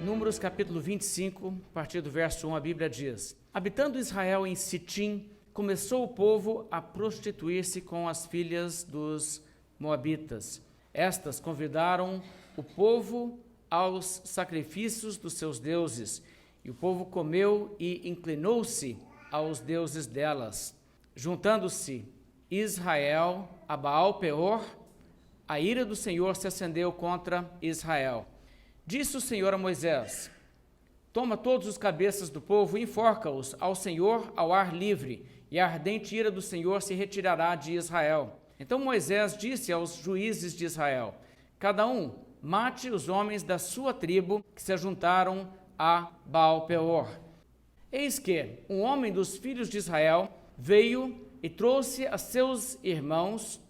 Números capítulo 25, a partir do verso 1, a Bíblia diz: Habitando Israel em Sitim, começou o povo a prostituir-se com as filhas dos moabitas. Estas convidaram o povo aos sacrifícios dos seus deuses, e o povo comeu e inclinou-se aos deuses delas. Juntando-se Israel a Baal-peor, a ira do Senhor se acendeu contra Israel. Disse o Senhor a Moisés: Toma todos os cabeças do povo e enforca-os ao Senhor ao ar livre, e a ardente ira do Senhor se retirará de Israel. Então Moisés disse aos juízes de Israel: Cada um mate os homens da sua tribo que se juntaram a Baal-peor. Eis que um homem dos filhos de Israel veio e trouxe a seus irmãos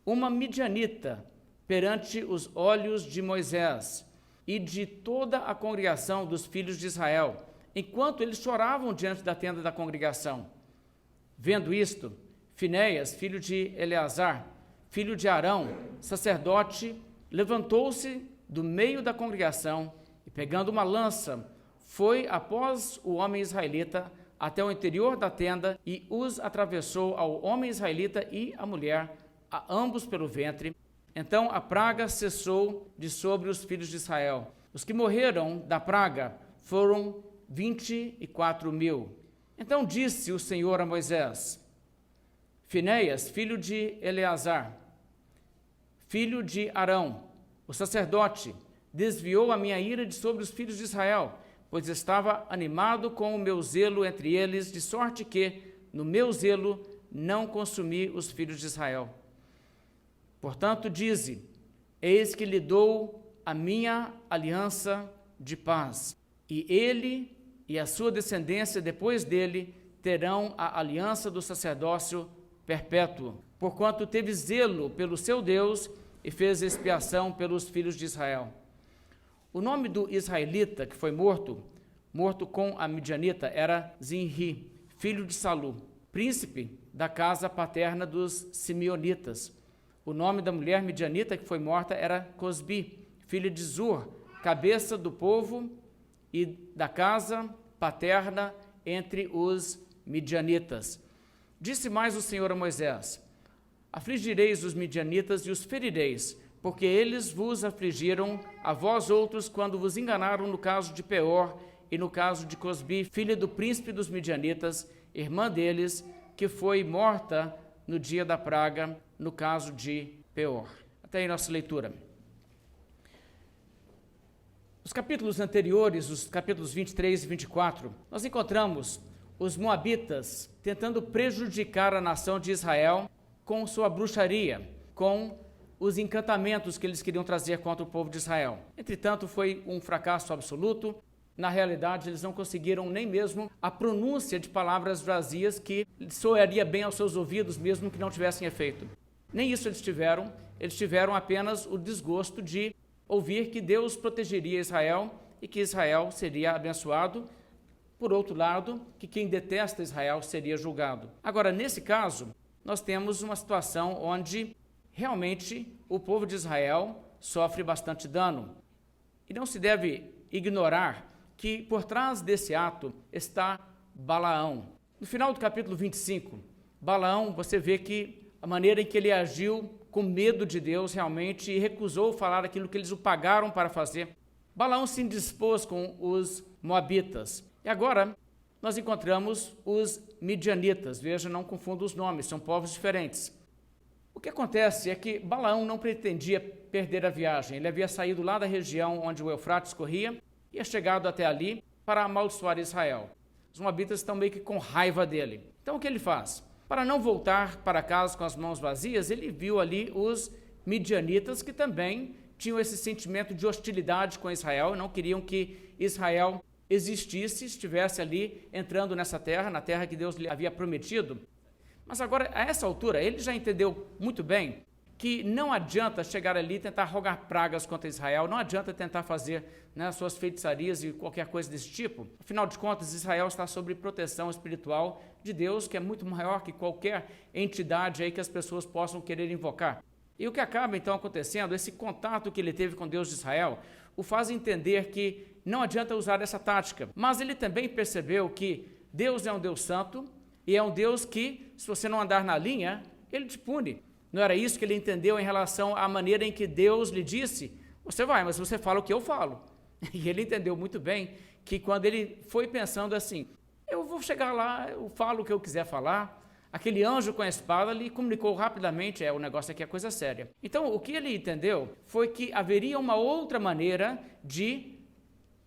uma midianita perante os olhos de Moisés e de toda a congregação dos filhos de Israel, enquanto eles choravam diante da tenda da congregação. Vendo isto, Finéias, filho de Eleazar, filho de Arão, sacerdote, levantou-se do meio da congregação e, pegando uma lança, foi após o homem israelita até o interior da tenda e os atravessou ao homem israelita e à mulher, a ambos pelo ventre. Então a praga cessou de sobre os filhos de Israel. Os que morreram da praga foram 24.000. Então disse o Senhor a Moisés: Finéias, filho de Eleazar, filho de Arão, o sacerdote, desviou a minha ira de sobre os filhos de Israel, pois estava animado com o meu zelo entre eles, de sorte que, no meu zelo, não consumi os filhos de Israel. Portanto, dize: Eis que lhe dou a minha aliança de paz, e ele e a sua descendência depois dele terão a aliança do sacerdócio perpétuo, porquanto teve zelo pelo seu Deus e fez expiação pelos filhos de Israel. O nome do israelita que foi morto com a midianita, era Zinri, filho de Salu, príncipe da casa paterna dos simeonitas. O nome da mulher midianita que foi morta era Cosbi, filha de Zur, cabeça do povo e da casa paterna entre os midianitas. Disse mais o Senhor a Moisés: Afligireis os midianitas e os ferireis, porque eles vos afligiram a vós outros quando vos enganaram no caso de Peor e no caso de Cosbi, filha do príncipe dos midianitas, irmã deles, que foi morta no dia da praga, no caso de Peor. Até aí nossa leitura. Nos capítulos anteriores, os capítulos 23 e 24, nós encontramos os moabitas tentando prejudicar a nação de Israel com sua bruxaria, com os encantamentos que eles queriam trazer contra o povo de Israel. Entretanto, foi um fracasso absoluto. Na realidade, eles não conseguiram nem mesmo a pronúncia de palavras vazias que soaria bem aos seus ouvidos, mesmo que não tivessem efeito. Nem isso eles tiveram apenas o desgosto de ouvir que Deus protegeria Israel e que Israel seria abençoado. Por outro lado, que quem detesta Israel seria julgado. Agora, nesse caso, nós temos uma situação onde realmente o povo de Israel sofre bastante dano. E não se deve ignorar que por trás desse ato está Balaão. No final do capítulo 25, Balaão, você vê que a maneira em que ele agiu com medo de Deus realmente e recusou falar aquilo que eles o pagaram para fazer. Balaão se indispôs com os moabitas. E agora nós encontramos os midianitas. Veja, não confunda os nomes, são povos diferentes. O que acontece é que Balaão não pretendia perder a viagem. Ele havia saído lá da região onde o Eufrates corria e é chegado até ali para amaldiçoar Israel. Os moabitas estão meio que com raiva dele. Então o que ele faz? Para não voltar para casa com as mãos vazias, ele viu ali os midianitas que também tinham esse sentimento de hostilidade com Israel, não queriam que Israel existisse, estivesse ali entrando nessa terra, na terra que Deus lhe havia prometido. Mas agora, a essa altura, ele já entendeu muito bem que não adianta chegar ali e tentar rogar pragas contra Israel, não adianta tentar fazer suas feitiçarias e qualquer coisa desse tipo. Afinal de contas, Israel está sob proteção espiritual de Deus, que é muito maior que qualquer entidade aí que as pessoas possam querer invocar. E o que acaba então acontecendo, esse contato que ele teve com Deus de Israel, o faz entender que não adianta usar essa tática. Mas ele também percebeu que Deus é um Deus santo e é um Deus que, se você não andar na linha, ele te pune. Não era isso que ele entendeu em relação à maneira em que Deus lhe disse: você vai, mas você fala o que eu falo. E ele entendeu muito bem que quando ele foi pensando assim, eu vou chegar lá, eu falo o que eu quiser falar, aquele anjo com a espada lhe comunicou rapidamente, o negócio aqui é coisa séria. Então, o que ele entendeu foi que haveria uma outra maneira de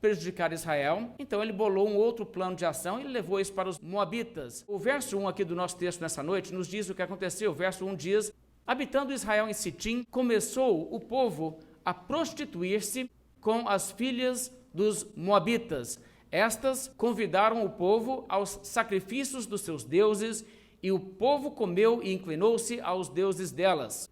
prejudicar Israel. Então, ele bolou um outro plano de ação e levou isso para os moabitas. O verso 1 aqui do nosso texto nessa noite nos diz o que aconteceu. O verso 1 diz: habitando Israel em Sitim, começou o povo a prostituir-se com as filhas dos moabitas. Estas convidaram o povo aos sacrifícios dos seus deuses, e o povo comeu e inclinou-se aos deuses delas.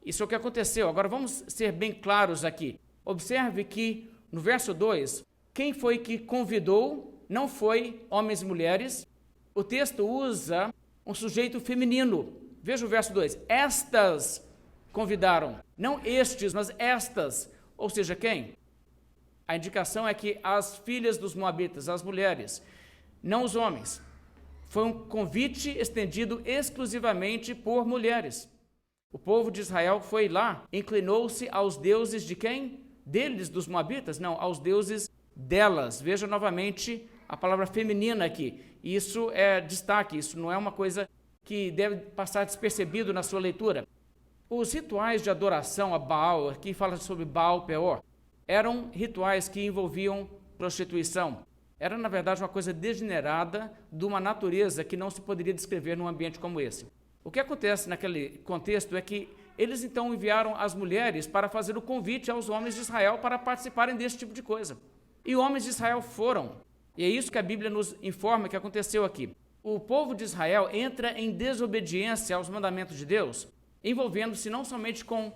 Isso é o que aconteceu. Agora vamos ser bem claros aqui. Observe que no verso 2, quem foi que convidou não foi homens e mulheres. O texto usa um sujeito feminino. Veja o verso 2. Estas convidaram. Não estes, mas estas. Ou seja, quem? A indicação é que as filhas dos moabitas, as mulheres, não os homens. Foi um convite estendido exclusivamente por mulheres. O povo de Israel foi lá, inclinou-se aos deuses de quem? Deles, dos moabitas? Não, aos deuses delas. Veja novamente a palavra feminina aqui. Isso é destaque, isso não é uma coisa que deve passar despercebido na sua leitura. Os rituais de adoração a Baal, aqui fala sobre Baal Peor, eram rituais que envolviam prostituição. Era, na verdade, uma coisa degenerada de uma natureza que não se poderia descrever num ambiente como esse. O que acontece naquele contexto é que eles então enviaram as mulheres para fazer o convite aos homens de Israel para participarem desse tipo de coisa. E homens de Israel foram. E é isso que a Bíblia nos informa que aconteceu aqui. O povo de Israel entra em desobediência aos mandamentos de Deus, envolvendo-se não somente com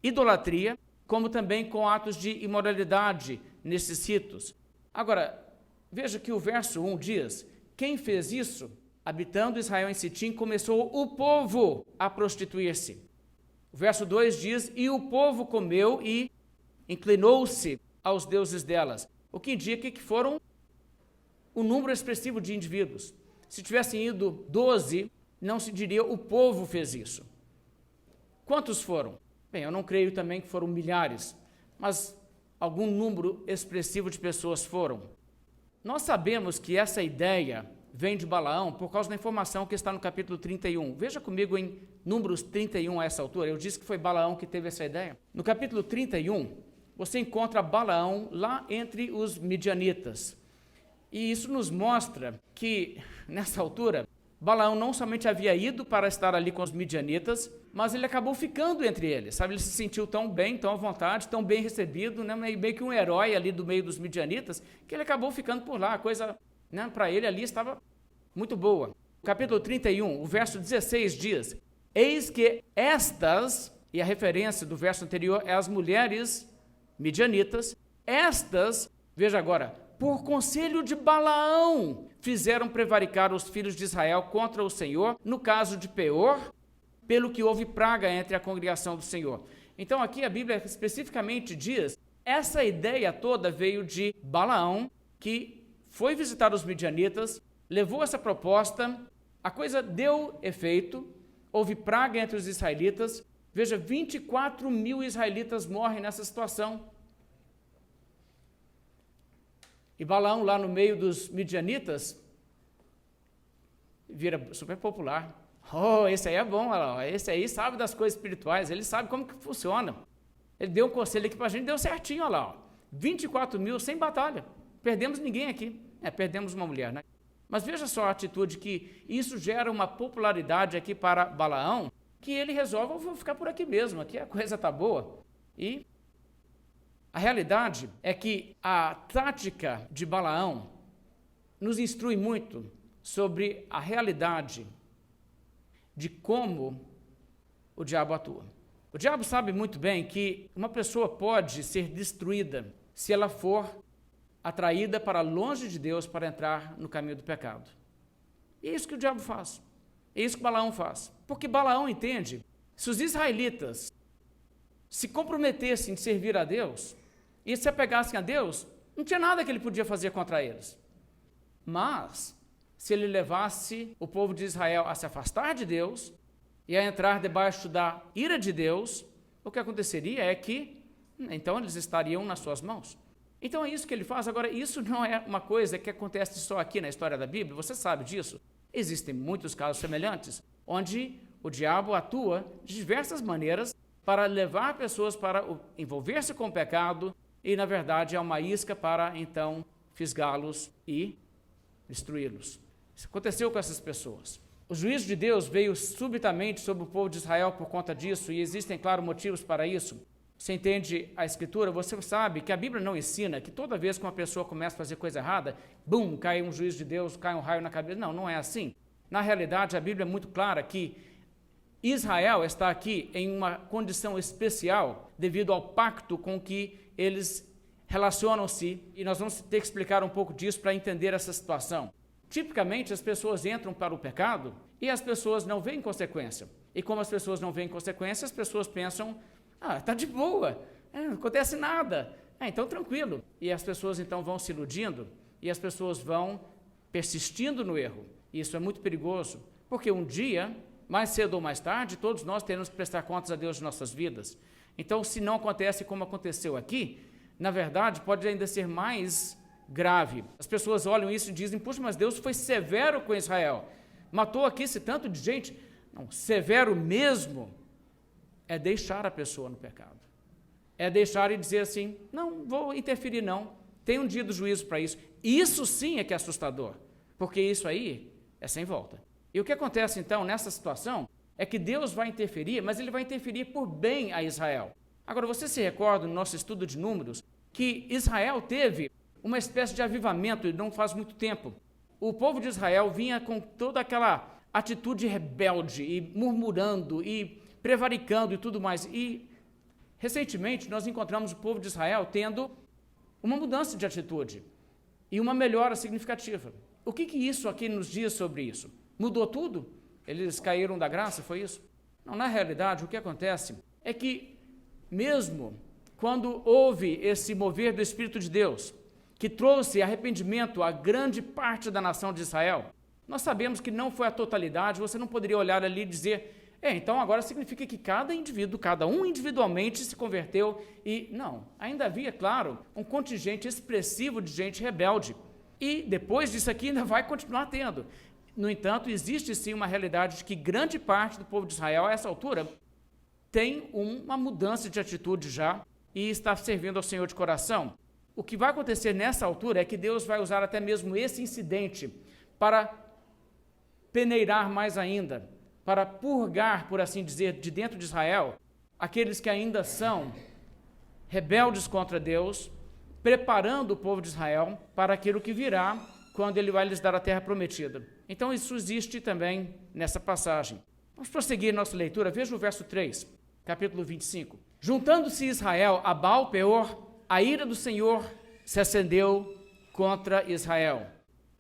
idolatria, como também com atos de imoralidade nesses ritos. Agora, veja que o verso 1 diz: quem fez isso? Habitando Israel em Sitim, começou o povo a prostituir-se. O verso 2 diz: e o povo comeu e inclinou-se aos deuses delas. O que indica que foram um número expressivo de indivíduos. Se tivessem ido 12, não se diria o povo fez isso. Quantos foram? Bem, eu não creio também que foram milhares, mas algum número expressivo de pessoas foram. Nós sabemos que essa ideia vem de Balaão por causa da informação que está no capítulo 31. Veja comigo em Números 31 a essa altura. Eu disse que foi Balaão que teve essa ideia. No capítulo 31, você encontra Balaão lá entre os midianitas. E isso nos mostra que, nessa altura, Balaão não somente havia ido para estar ali com os midianitas, mas ele acabou ficando entre eles, sabe? Ele se sentiu tão bem, tão à vontade, tão bem recebido, né? Meio que um herói ali do meio dos midianitas, que ele acabou ficando por lá. A coisa, né, para ele ali estava muito boa. Capítulo 31, o verso 16 diz: eis que estas, e a referência do verso anterior é as mulheres midianitas, estas, veja agora, por conselho de Balaão, fizeram prevaricar os filhos de Israel contra o Senhor, no caso de Peor, pelo que houve praga entre a congregação do Senhor. Então aqui a Bíblia especificamente diz, essa ideia toda veio de Balaão, que foi visitar os midianitas, levou essa proposta, a coisa deu efeito, houve praga entre os israelitas, veja, 24 mil israelitas morrem nessa situação. E Balaão, lá no meio dos midianitas, vira super popular. Oh, esse aí é bom, esse aí sabe das coisas espirituais, ele sabe como que funciona. Ele deu um conselho aqui para a gente, deu certinho, olha lá. 24 mil sem batalha, perdemos ninguém aqui. Perdemos uma mulher, né? Mas veja só a atitude que isso gera uma popularidade aqui para Balaão, que ele resolve, eu vou ficar por aqui mesmo, aqui a coisa está boa. E a realidade é que a tática de Balaão nos instrui muito sobre a realidade de como o diabo atua. O diabo sabe muito bem que uma pessoa pode ser destruída se ela for atraída para longe de Deus para entrar no caminho do pecado. E é isso que o diabo faz. É isso que Balaão faz. Porque Balaão entende, se os israelitas se comprometessem em servir a Deus e se apegassem a Deus, Não tinha nada que ele podia fazer contra eles. Mas, se ele levasse o povo de Israel a se afastar de Deus e a entrar debaixo da ira de Deus, o que aconteceria é que, então, eles estariam nas suas mãos. Então é isso que ele faz. Agora, isso não é uma coisa que acontece só aqui na história da Bíblia, você sabe disso. Existem muitos casos semelhantes, onde o diabo atua de diversas maneiras para levar pessoas para envolver-se com o pecado e, na verdade, é uma isca para, então, fisgá-los e destruí-los. Isso aconteceu com essas pessoas. O juízo de Deus veio subitamente sobre o povo de Israel por conta disso, e existem, claro, motivos para isso. Você entende a Escritura, você sabe que a Bíblia não ensina que toda vez que uma pessoa começa a fazer coisa errada, bum, cai um juízo de Deus, cai um raio na cabeça. Não, não é assim. Na realidade, a Bíblia é muito clara que Israel está aqui em uma condição especial devido ao pacto com que eles relacionam-se, e nós vamos ter que explicar um pouco disso para entender essa situação. Tipicamente, as pessoas entram para o pecado e as pessoas não veem consequência. E como as pessoas não veem consequência, as pessoas pensam, está de boa, não acontece nada, então tranquilo. E as pessoas então vão se iludindo e as pessoas vão persistindo no erro. E isso é muito perigoso, porque um dia, mais cedo ou mais tarde, todos nós teremos que prestar contas a Deus de nossas vidas. Então, se não acontece como aconteceu aqui, na verdade, pode ainda ser mais grave. As pessoas olham isso e dizem, puxa, mas Deus foi severo com Israel. Matou aqui esse tanto de gente. Não, severo mesmo é deixar a pessoa no pecado. É deixar e dizer assim, não vou interferir não, tem um dia do juízo para isso. Isso sim é que é assustador, porque isso aí é sem volta. E o que acontece então nessa situação é que Deus vai interferir, mas ele vai interferir por bem a Israel. Agora, você se recorda no nosso estudo de Números que Israel teve uma espécie de avivamento não faz muito tempo. O povo de Israel vinha com toda aquela atitude rebelde e murmurando e prevaricando e tudo mais. E recentemente nós encontramos o povo de Israel tendo uma mudança de atitude e uma melhora significativa. O que isso aqui nos diz sobre isso? Mudou tudo? Eles caíram da graça, foi isso? Não, na realidade, o que acontece é que mesmo quando houve esse mover do Espírito de Deus, que trouxe arrependimento a grande parte da nação de Israel, nós sabemos que não foi a totalidade, você não poderia olhar ali e dizer, então agora significa que cada indivíduo, cada um individualmente se converteu e, não, ainda havia, claro, um contingente expressivo de gente rebelde. E depois disso aqui ainda vai continuar tendo. No entanto, existe sim uma realidade de que grande parte do povo de Israel, a essa altura, tem uma mudança de atitude já e está servindo ao Senhor de coração. O que vai acontecer nessa altura é que Deus vai usar até mesmo esse incidente para peneirar mais ainda, para purgar, por assim dizer, de dentro de Israel, aqueles que ainda são rebeldes contra Deus, preparando o povo de Israel para aquilo que virá quando ele vai lhes dar a terra prometida. Então isso existe também nessa passagem. Vamos prosseguir nossa leitura, veja o verso 3, capítulo 25. Juntando-se Israel a Baal-peor, a ira do Senhor se acendeu contra Israel.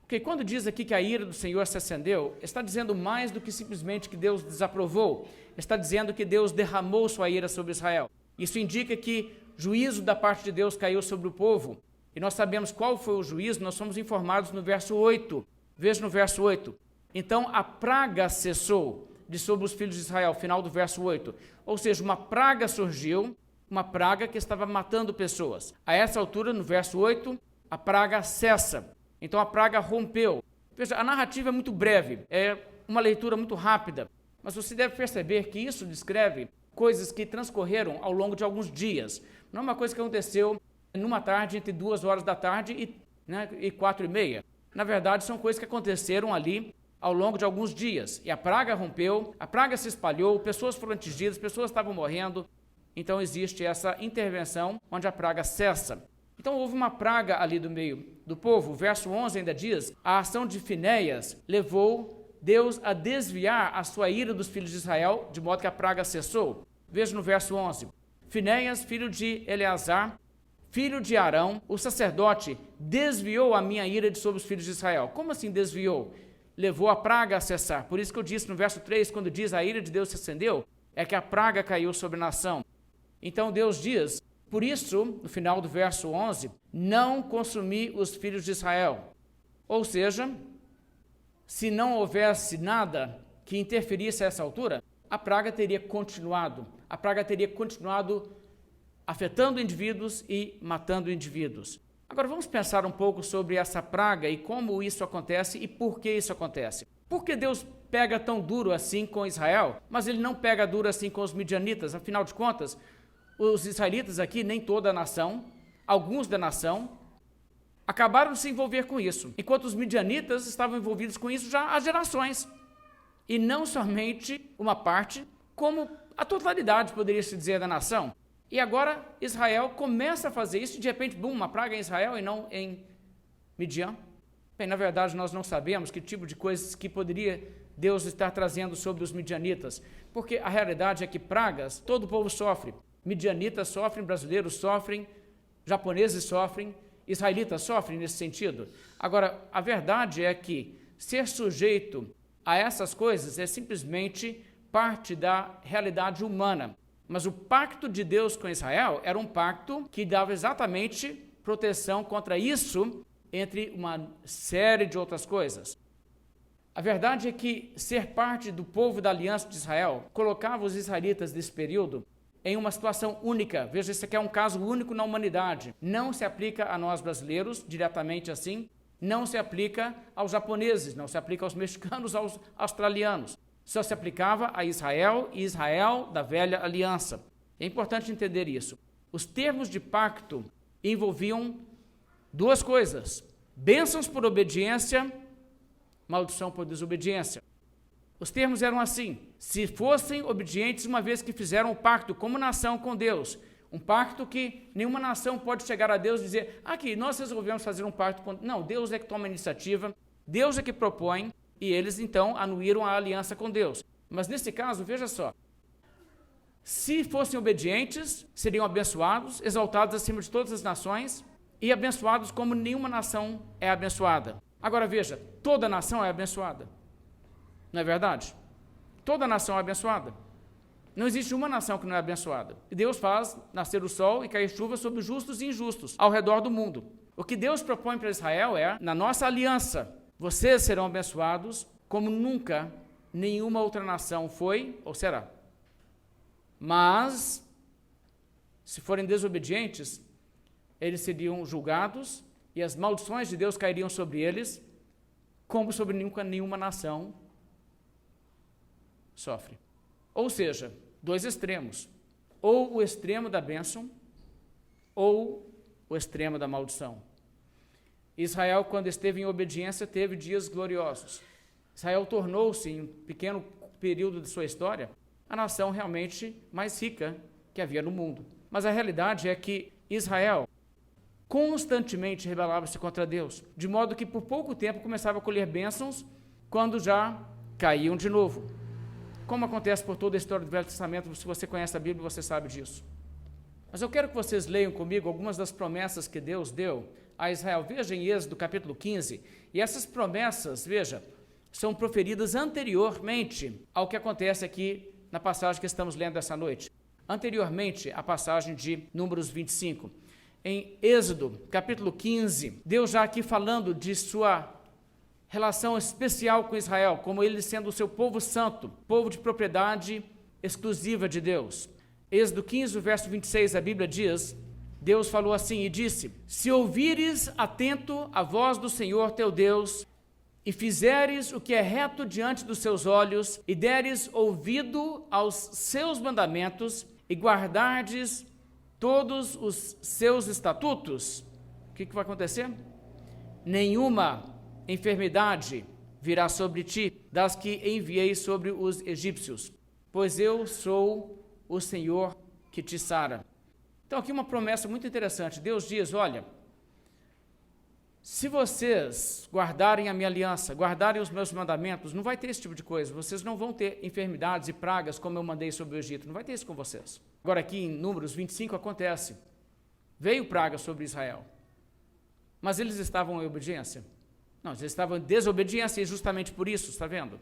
Porque quando diz aqui que a ira do Senhor se acendeu, está dizendo mais do que simplesmente que Deus desaprovou, está dizendo que Deus derramou sua ira sobre Israel. Isso indica que juízo da parte de Deus caiu sobre o povo, e nós sabemos qual foi o juízo, nós somos informados no verso 8. Veja no verso 8. Então a praga cessou de sobre os filhos de Israel, final do verso 8. Ou seja, uma praga surgiu, uma praga que estava matando pessoas. A essa altura, no verso 8, a praga cessa. Então a praga rompeu. Veja, a narrativa é muito breve, é uma leitura muito rápida, mas você deve perceber que isso descreve coisas que transcorreram ao longo de alguns dias. Não é uma coisa que aconteceu numa tarde, entre 2 horas da tarde e 4:30. Na verdade, são coisas que aconteceram ali ao longo de alguns dias. E a praga rompeu, a praga se espalhou, pessoas foram atingidas, pessoas estavam morrendo. Então existe essa intervenção onde a praga cessa. Então houve uma praga ali do meio do povo. O verso 11 ainda diz, a ação de Finéias levou Deus a desviar a sua ira dos filhos de Israel, de modo que a praga cessou. Veja no verso 11, Finéias, filho de Eleazar, filho de Arão, o sacerdote, desviou a minha ira de sobre os filhos de Israel. Como assim desviou? Levou a praga a cessar. Por isso que eu disse no verso 3, quando diz a ira de Deus se acendeu, é que a praga caiu sobre a nação. Então Deus diz Por isso, no final do verso 11, não consumi os filhos de Israel. Ou seja, se não houvesse nada que interferisse a essa altura, a praga teria continuado. A praga teria continuado afetando indivíduos e matando indivíduos. Agora vamos pensar um pouco sobre essa praga e como isso acontece e por que isso acontece. Por que Deus pega tão duro assim com Israel, mas ele não pega duro assim com os midianitas? Afinal de contas, os israelitas aqui, nem toda a nação, alguns da nação, acabaram de se envolver com isso, enquanto os midianitas estavam envolvidos com isso já há gerações. E não somente uma parte, como a totalidade, poderia se dizer, da nação. E agora Israel começa a fazer isso, e de repente, bum, uma praga em Israel e não em Midian. Bem, na verdade, nós não sabemos que tipo de coisas que poderia Deus estar trazendo sobre os midianitas, porque a realidade é que pragas, todo o povo sofre. Midianitas sofrem, brasileiros sofrem, japoneses sofrem, israelitas sofrem nesse sentido. Agora, a verdade é que ser sujeito a essas coisas é simplesmente parte da realidade humana. Mas o pacto de Deus com Israel era um pacto que dava exatamente proteção contra isso, entre uma série de outras coisas. A verdade é que ser parte do povo da aliança de Israel colocava os israelitas desse período em uma situação única. Veja, esse aqui é um caso único na humanidade. Não se aplica a nós brasileiros, diretamente assim, não se aplica aos japoneses, não se aplica aos mexicanos, aos australianos. Só se aplicava a Israel e Israel da velha aliança. É importante entender isso. Os termos de pacto envolviam duas coisas: bênçãos por obediência, maldição por desobediência. Os termos eram assim: se fossem obedientes uma vez que fizeram o pacto como nação com Deus, um pacto que nenhuma nação pode chegar a Deus e dizer, aqui, nós resolvemos fazer um pacto com... Não, Deus é que toma a iniciativa, Deus é que propõe, e eles então anuíram a aliança com Deus. Mas nesse caso, veja só, se fossem obedientes, seriam abençoados, exaltados acima de todas as nações, e abençoados como nenhuma nação é abençoada. Agora veja, toda nação é abençoada. Não é verdade? Toda nação é abençoada. Não existe uma nação que não é abençoada. E Deus faz nascer o sol e cair chuva sobre justos e injustos ao redor do mundo. O que Deus propõe para Israel é, na nossa aliança, vocês serão abençoados como nunca nenhuma outra nação foi ou será. Mas, se forem desobedientes, eles seriam julgados e as maldições de Deus cairiam sobre eles, como sobre nunca nenhuma nação sofre. Ou seja, dois extremos, ou o extremo da bênção, ou o extremo da maldição. Israel, quando esteve em obediência, teve dias gloriosos. Israel tornou-se, em um pequeno período de sua história, a nação realmente mais rica que havia no mundo. Mas a realidade é que Israel constantemente rebelava-se contra Deus, de modo que por pouco tempo começava a colher bênçãos, quando já caíam de novo. Como acontece por toda a história do Velho Testamento, se você conhece a Bíblia, você sabe disso. Mas eu quero que vocês leiam comigo algumas das promessas que Deus deu a Israel. Veja em Êxodo capítulo 15, e essas promessas, veja, são proferidas anteriormente ao que acontece aqui na passagem que estamos lendo essa noite. Anteriormente à passagem de Números 25. Em Êxodo capítulo 15, Deus já aqui falando de sua relação especial com Israel, como ele sendo o seu povo santo, povo de propriedade exclusiva de Deus. Êxodo 15, verso 26, a Bíblia diz, Deus falou assim e disse, se ouvires atento a voz do Senhor teu Deus, e fizeres o que é reto diante dos seus olhos, e deres ouvido aos seus mandamentos, e guardardes todos os seus estatutos, o que vai acontecer? Nenhuma enfermidade virá sobre ti, das que enviei sobre os egípcios, pois eu sou o Senhor que te sara. Então aqui uma promessa muito interessante. Deus diz, olha, se vocês guardarem a minha aliança, guardarem os meus mandamentos, não vai ter esse tipo de coisa, vocês não vão ter enfermidades e pragas como eu mandei sobre o Egito, não vai ter isso com vocês. Agora aqui em Números 25 acontece, veio praga sobre Israel, mas eles estavam em obediência? Não, eles estavam em desobediência e justamente por isso, está vendo?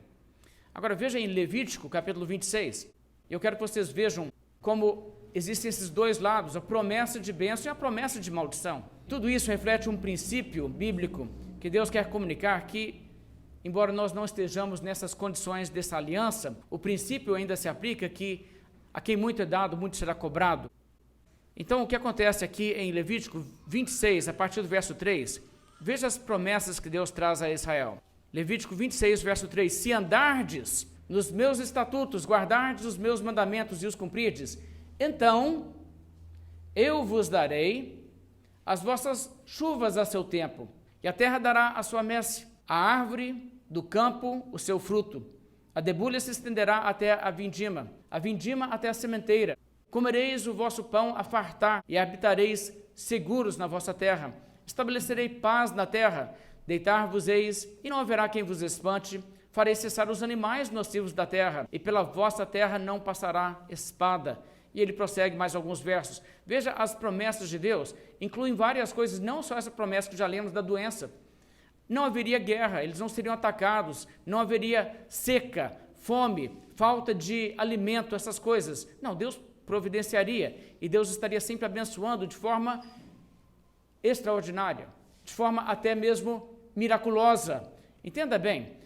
Agora veja em Levítico, capítulo 26. Eu quero que vocês vejam como existem esses dois lados, a promessa de bênção e a promessa de maldição. Tudo isso reflete um princípio bíblico que Deus quer comunicar que, embora nós não estejamos nessas condições dessa aliança, o princípio ainda se aplica que a quem muito é dado, muito será cobrado. Então, o que acontece aqui em Levítico 26, a partir do verso 3, veja as promessas que Deus traz a Israel. Levítico 26, verso 3, se andardes nos meus estatutos, guardardes os meus mandamentos e os cumprirdes, então eu vos darei as vossas chuvas a seu tempo, e a terra dará a sua messe, a árvore do campo o seu fruto, a debulha se estenderá até a vindima até a sementeira. Comereis o vosso pão a fartar, e habitareis seguros na vossa terra. Estabelecerei paz na terra, deitar-vos-eis, e não haverá quem vos espante. Farei cessar os animais nocivos da terra, e pela vossa terra não passará espada. E ele prossegue mais alguns versos. Veja, as promessas de Deus incluem várias coisas, não só essa promessa que já lemos da doença. Não haveria guerra, eles não seriam atacados, não haveria seca, fome, falta de alimento, essas coisas. Não, Deus providenciaria, e Deus estaria sempre abençoando de forma extraordinária, de forma até mesmo miraculosa. Entenda bem,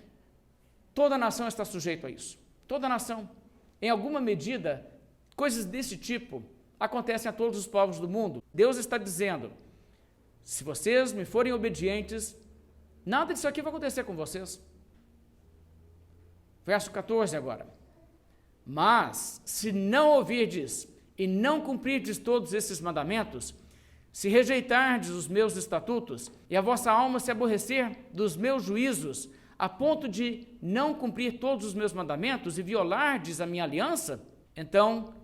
toda nação está sujeita a isso, toda nação. Em alguma medida, coisas desse tipo acontecem a todos os povos do mundo. Deus está dizendo, se vocês me forem obedientes, nada disso aqui vai acontecer com vocês. Verso 14 agora. Mas, se não ouvirdes e não cumprirdes todos esses mandamentos, se rejeitardes os meus estatutos e a vossa alma se aborrecer dos meus juízos, a ponto de não cumprir todos os meus mandamentos e violardes a minha aliança, então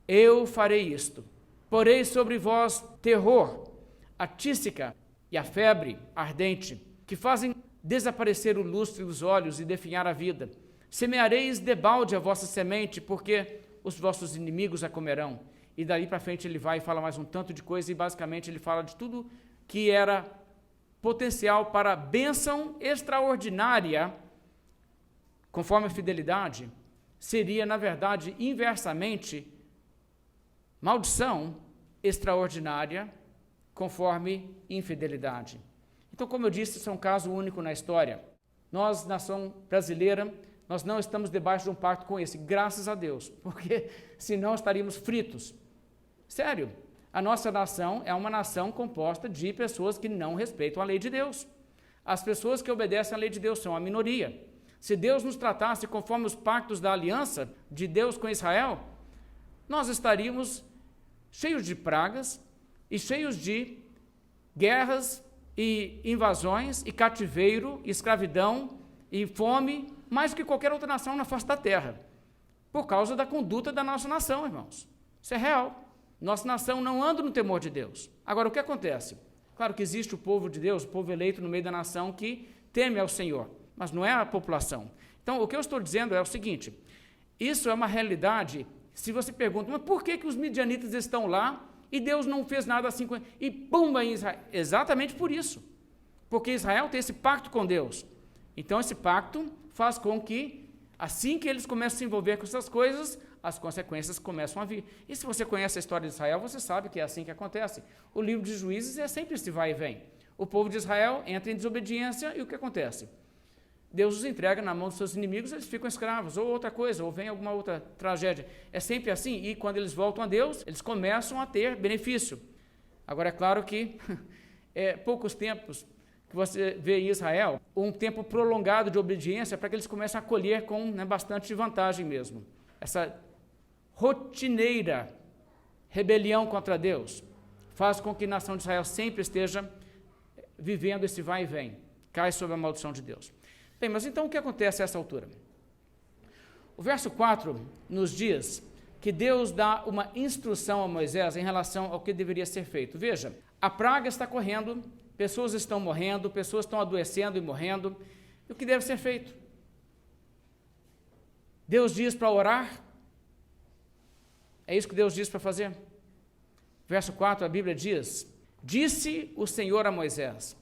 eu farei isto. Porei sobre vós terror, a tísica e a febre ardente, que fazem desaparecer o lustre dos olhos e definhar a vida. Semeareis debalde a vossa semente, porque os vossos inimigos a comerão. E daí para frente ele vai e fala mais um tanto de coisa, e basicamente ele fala de tudo que era potencial para bênção extraordinária, conforme a fidelidade, seria, na verdade, inversamente, maldição extraordinária, conforme infidelidade. Então, como eu disse, isso é um caso único na história. Nós, nação brasileira, nós não estamos debaixo de um pacto com esse, graças a Deus, porque senão estaríamos fritos. Sério, a nossa nação é uma nação composta de pessoas que não respeitam a lei de Deus. As pessoas que obedecem à lei de Deus são a minoria. Se Deus nos tratasse conforme os pactos da aliança de Deus com Israel, nós estaríamos cheios de pragas e cheios de guerras e invasões e cativeiro, e escravidão e fome, mais do que qualquer outra nação na face da terra, por causa da conduta da nossa nação, irmãos. Isso é real. Nossa nação não anda no temor de Deus. Agora, o que acontece? Claro que existe o povo de Deus, o povo eleito no meio da nação que teme ao Senhor, mas não é a população. Então, o que eu estou dizendo é o seguinte, isso é uma realidade. Se você pergunta, mas por que os midianitas estão lá e Deus não fez nada assim com eles? E pumba em Israel. Exatamente por isso. Porque Israel tem esse pacto com Deus. Então, esse pacto faz com que, assim que eles começam a se envolver com essas coisas, as consequências começam a vir. E se você conhece a história de Israel, você sabe que é assim que acontece. O livro de Juízes é sempre esse vai e vem. O povo de Israel entra em desobediência e o que acontece? Deus os entrega na mão dos seus inimigos, eles ficam escravos, ou outra coisa, ou vem alguma outra tragédia. É sempre assim, e quando eles voltam a Deus, eles começam a ter benefício. Agora, é claro que poucos tempos que você vê em Israel, um tempo prolongado de obediência para que eles comecem a colher com bastante vantagem mesmo. Essa rotineira rebelião contra Deus faz com que a nação de Israel sempre esteja vivendo esse vai e vem, cai sob a maldição de Deus. Bem, mas então o que acontece a essa altura? O verso 4 nos diz que Deus dá uma instrução a Moisés em relação ao que deveria ser feito. Veja, a praga está correndo, pessoas estão morrendo, pessoas estão adoecendo e morrendo, e o que deve ser feito? Deus diz para orar? É isso que Deus diz para fazer? Verso 4, a Bíblia diz, disse o Senhor a Moisés,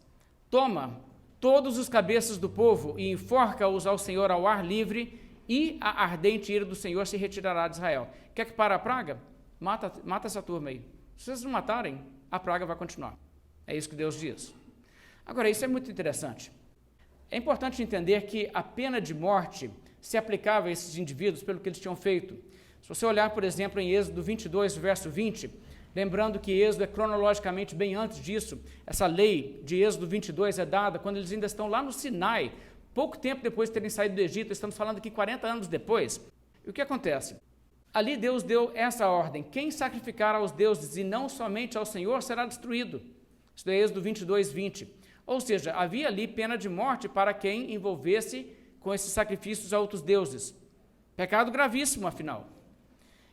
toma todos os cabeças do povo e enforca-os ao Senhor ao ar livre, e a ardente ira do Senhor se retirará de Israel. Quer que pare a praga? mata essa turma aí. Se vocês não matarem, a praga vai continuar. É isso que Deus diz. Agora, isso é muito interessante. É importante entender que a pena de morte se aplicava a esses indivíduos pelo que eles tinham feito. Se você olhar, por exemplo, em Êxodo 22, verso 20, lembrando que Êxodo é cronologicamente bem antes disso, essa lei de Êxodo 22 é dada quando eles ainda estão lá no Sinai, pouco tempo depois de terem saído do Egito, estamos falando aqui 40 anos depois. E o que acontece? Ali Deus deu essa ordem: quem sacrificar aos deuses e não somente ao Senhor será destruído. Isso é Êxodo 22, 20. Ou seja, havia ali pena de morte para quem envolvesse com esses sacrifícios a outros deuses. Pecado gravíssimo, afinal.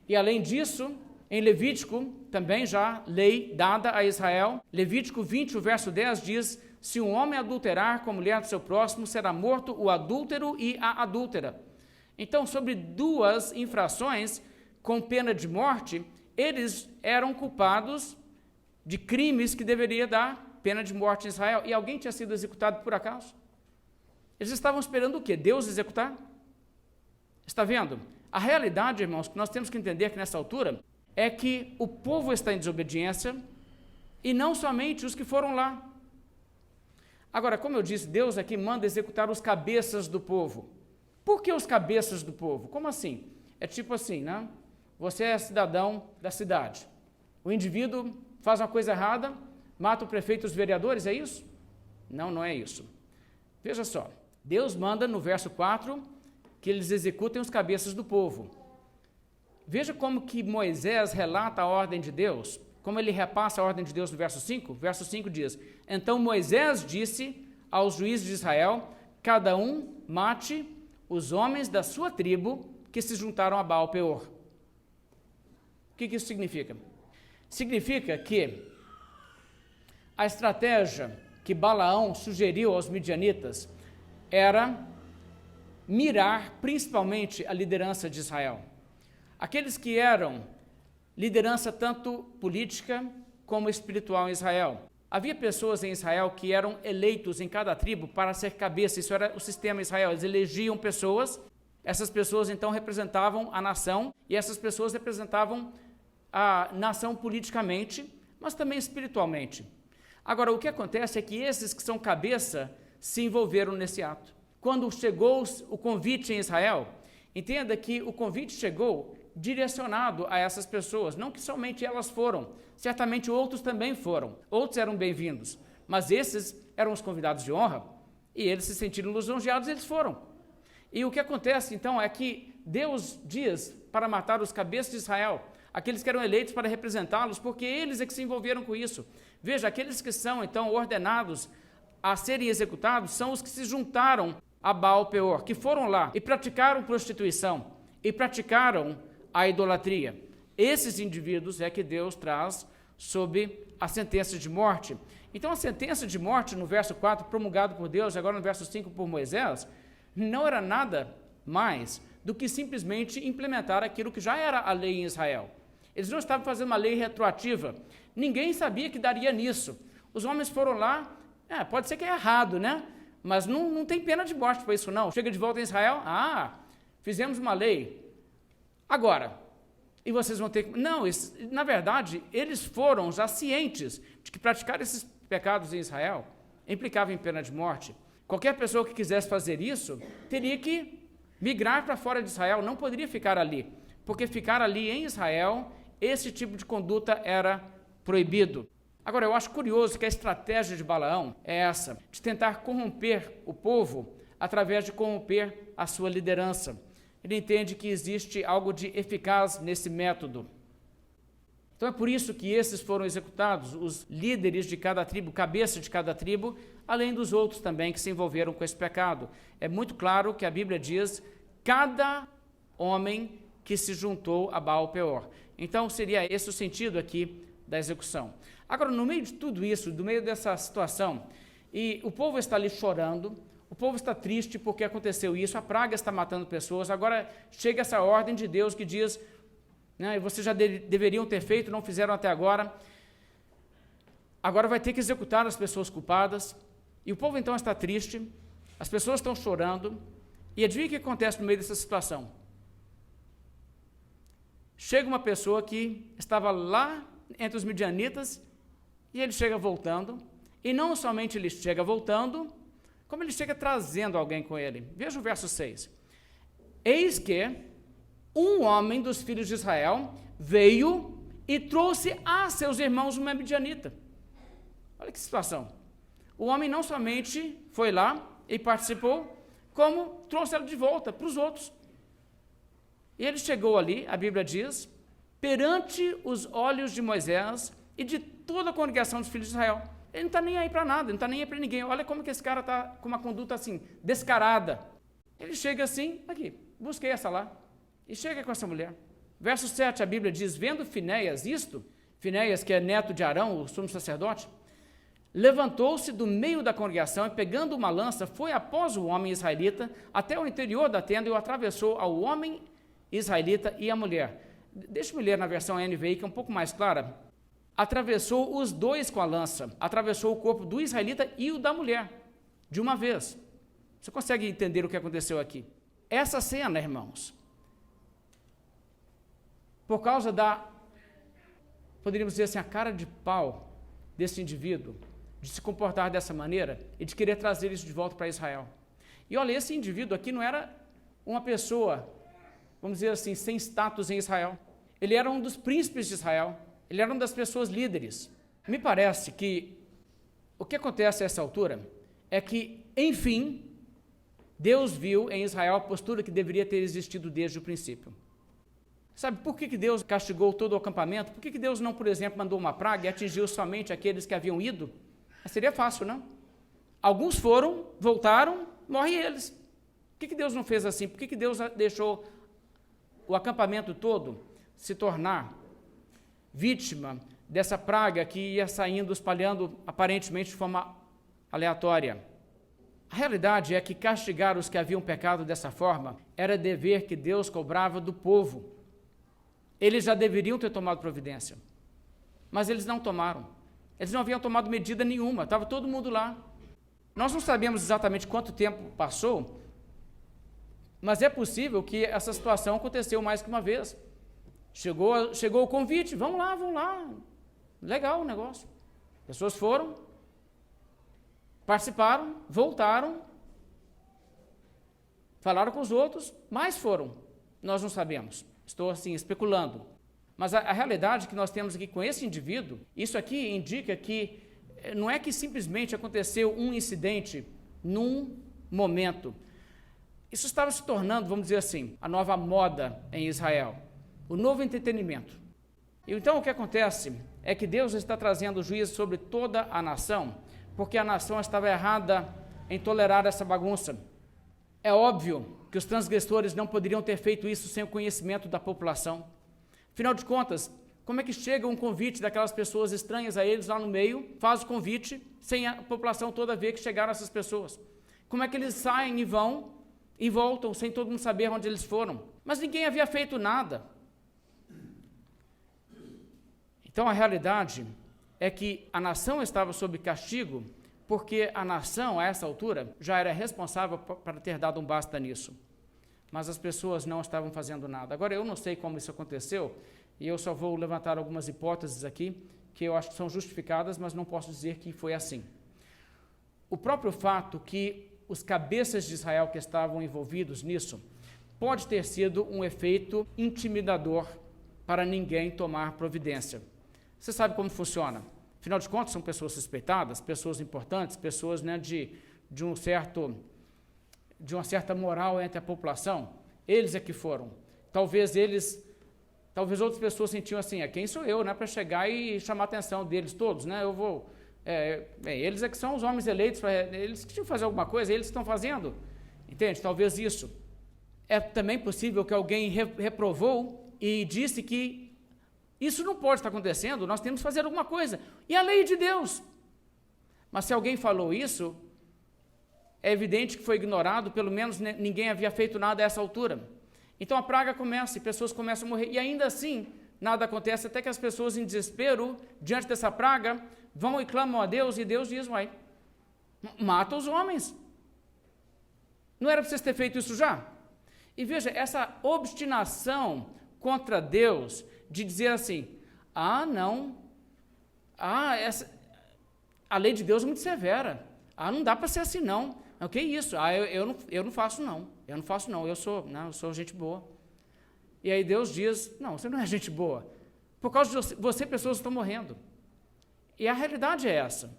E além disso, em Levítico, também já lei dada a Israel, Levítico 20, o verso 10 diz: se um homem adulterar com a mulher do seu próximo, será morto o adúltero e a adúltera. Então, sobre duas infrações com pena de morte, eles eram culpados de crimes que deveria dar pena de morte em Israel. E alguém tinha sido executado por acaso? Eles estavam esperando o quê? Deus executar? Está vendo? A realidade, irmãos, que nós temos que entender que nessa altura é que o povo está em desobediência e não somente os que foram lá. Agora, como eu disse, Deus aqui manda executar os cabeças do povo. Por que os cabeças do povo? Como assim? É tipo assim, né? Você é cidadão da cidade. O indivíduo faz uma coisa errada, mata o prefeito e os vereadores, é isso? Não, não é isso. Veja só, Deus manda no verso 4 que eles executem os cabeças do povo. Veja como que Moisés relata a ordem de Deus, como ele repassa a ordem de Deus no verso 5. Verso 5 diz: então Moisés disse aos juízes de Israel: cada um mate os homens da sua tribo que se juntaram a Baal-Peor. O que isso significa? Significa que a estratégia que Balaão sugeriu aos midianitas era mirar principalmente a liderança de Israel. Aqueles que eram liderança tanto política como espiritual em Israel. Havia pessoas em Israel que eram eleitos em cada tribo para ser cabeça, isso era o sistema em Israel, eles elegiam pessoas, essas pessoas então representavam a nação, e essas pessoas representavam a nação politicamente, mas também espiritualmente. Agora, o que acontece é que esses que são cabeça se envolveram nesse ato. Quando chegou o convite em Israel, entenda que o convite chegou direcionado a essas pessoas, não que somente elas foram, certamente outros também foram, outros eram bem-vindos, mas esses eram os convidados de honra, e eles se sentiram lisonjeados, eles foram. E o que acontece então é que Deus diz para matar os cabeças de Israel, aqueles que eram eleitos para representá-los, porque eles é que se envolveram com isso. Veja, aqueles que são então ordenados a serem executados são os que se juntaram a Baal-Peor, que foram lá e praticaram prostituição, e praticaram a idolatria. Esses indivíduos é que Deus traz sob a sentença de morte. Então, a sentença de morte, no verso 4, promulgado por Deus, agora no verso 5 por Moisés, não era nada mais do que simplesmente implementar aquilo que já era a lei em Israel. Eles não estavam fazendo uma lei retroativa. Ninguém sabia que daria nisso. Os homens foram lá, pode ser que é errado, né? Mas não tem pena de morte para isso, não. Chega de volta em Israel, fizemos uma lei. Agora, e vocês vão ter que... Não, na verdade, eles foram já cientes de que praticar esses pecados em Israel implicava em pena de morte. Qualquer pessoa que quisesse fazer isso, teria que migrar para fora de Israel, não poderia ficar ali, porque ficar ali em Israel, esse tipo de conduta era proibido. Agora, eu acho curioso que a estratégia de Balaão é essa, de tentar corromper o povo através de corromper a sua liderança. Ele entende que existe algo de eficaz nesse método. Então é por isso que esses foram executados, os líderes de cada tribo, cabeça de cada tribo, além dos outros também que se envolveram com esse pecado. É muito claro que a Bíblia diz, cada homem que se juntou a Baal-Peor. Então seria esse o sentido aqui da execução. Agora, no meio de tudo isso, no meio dessa situação, e o povo está ali chorando, o povo está triste porque aconteceu isso, a praga está matando pessoas, agora chega essa ordem de Deus que diz, vocês já deveriam ter feito, não fizeram até agora, agora vai ter que executar as pessoas culpadas, e o povo então está triste, as pessoas estão chorando, e adivinha o que acontece no meio dessa situação? chega uma pessoa que estava lá entre os midianitas, e ele chega voltando, e não somente ele chega voltando, como ele chega trazendo alguém com ele. Veja o verso 6. Eis que um homem dos filhos de Israel veio e trouxe a seus irmãos uma midianita. Olha que situação. O homem não somente foi lá e participou, como trouxe ela de volta para os outros. E ele chegou ali, a Bíblia diz, perante os olhos de Moisés e de toda a congregação dos filhos de Israel. Ele não está nem aí para nada, ele não está nem aí para ninguém. Olha como que esse cara está com uma conduta assim, descarada. Ele chega assim, aqui, busquei essa lá, e chega com essa mulher. Verso 7, a Bíblia diz, vendo Finéias isto, Finéias, que é neto de Arão, o sumo sacerdote, levantou-se do meio da congregação e, pegando uma lança, foi após o homem israelita até o interior da tenda e o atravessou ao homem israelita e à mulher. Deixa-me ler na versão NVI, que é um pouco mais clara. Atravessou os dois com a lança, atravessou o corpo do israelita e o da mulher, de uma vez. Você consegue entender o que aconteceu aqui? Essa cena, irmãos, por causa da, poderíamos dizer assim, a cara de pau desse indivíduo, de se comportar dessa maneira e de querer trazer isso de volta para Israel. E olha, esse indivíduo aqui não era uma pessoa, vamos dizer assim, sem status em Israel. Ele era um dos príncipes de Israel, ele era uma das pessoas líderes. Me parece que o que acontece a essa altura é que, enfim, Deus viu em Israel a postura que deveria ter existido desde o princípio. Sabe por que Deus castigou todo o acampamento? Por que Deus não, por exemplo, mandou uma praga e atingiu somente aqueles que haviam ido? Seria fácil, não? Alguns foram, voltaram, morrem eles. Por que Deus não fez assim? Por que Deus deixou o acampamento todo se tornar vítima dessa praga que ia saindo, espalhando aparentemente de forma aleatória? A realidade é que castigar os que haviam pecado dessa forma era dever que Deus cobrava do povo. Eles já deveriam ter tomado providência, mas eles não tomaram. Eles não haviam tomado medida nenhuma, estava todo mundo lá. Nós não sabemos exatamente quanto tempo passou, mas é possível que essa situação aconteceu mais que uma vez. Chegou o convite, vão lá. Legal o negócio. Pessoas foram, participaram, voltaram, falaram com os outros, mais foram. Nós não sabemos. Estou assim especulando. Mas a realidade que nós temos aqui com esse indivíduo, isso aqui indica que não é que simplesmente aconteceu um incidente num momento. Isso estava se tornando, vamos dizer assim, a nova moda em Israel, o novo entretenimento. E então o que acontece é que Deus está trazendo juízo sobre toda a nação, porque a nação estava errada em tolerar essa bagunça. É óbvio que os transgressores não poderiam ter feito isso sem o conhecimento da população. Afinal de contas, como é que chega um convite daquelas pessoas estranhas a eles lá no meio, faz o convite, sem a população toda ver que chegaram essas pessoas? Como é que eles saem e vão e voltam sem todo mundo saber onde eles foram? Mas ninguém havia feito nada. Então a realidade é que a nação estava sob castigo, porque a nação, a essa altura, já era responsável para ter dado um basta nisso. Mas as pessoas não estavam fazendo nada. Agora, eu não sei como isso aconteceu, e eu só vou levantar algumas hipóteses aqui, que eu acho que são justificadas, mas não posso dizer que foi assim. O próprio fato que os cabeças de Israel que estavam envolvidos nisso, pode ter sido um efeito intimidador para ninguém tomar providência. Você sabe como funciona? Afinal de contas, são pessoas suspeitadas, pessoas importantes, pessoas, né, de uma certa moral entre a população. Eles é que foram. Talvez outras pessoas sentiam assim, quem sou eu, né, para chegar e chamar a atenção deles todos, né? Eles é que são os homens eleitos, eles que tinham que fazer alguma coisa, eles estão fazendo. Entende? Talvez isso. É também possível que alguém reprovou e disse que isso não pode estar acontecendo, nós temos que fazer alguma coisa. E a lei de Deus. Mas se alguém falou isso, é evidente que foi ignorado, pelo menos ninguém havia feito nada a essa altura. Então a praga começa e pessoas começam a morrer. E ainda assim, nada acontece, até que as pessoas em desespero, diante dessa praga, vão e clamam a Deus, e Deus diz, mata os homens. Não era para vocês terem feito isso já? E veja, essa obstinação contra Deus de dizer assim, não, a lei de Deus é muito severa, não dá para ser assim não, o que é isso? Eu não faço não, eu sou gente boa. E aí Deus diz, não, você não é gente boa, por causa de você pessoas estão morrendo. E a realidade é essa.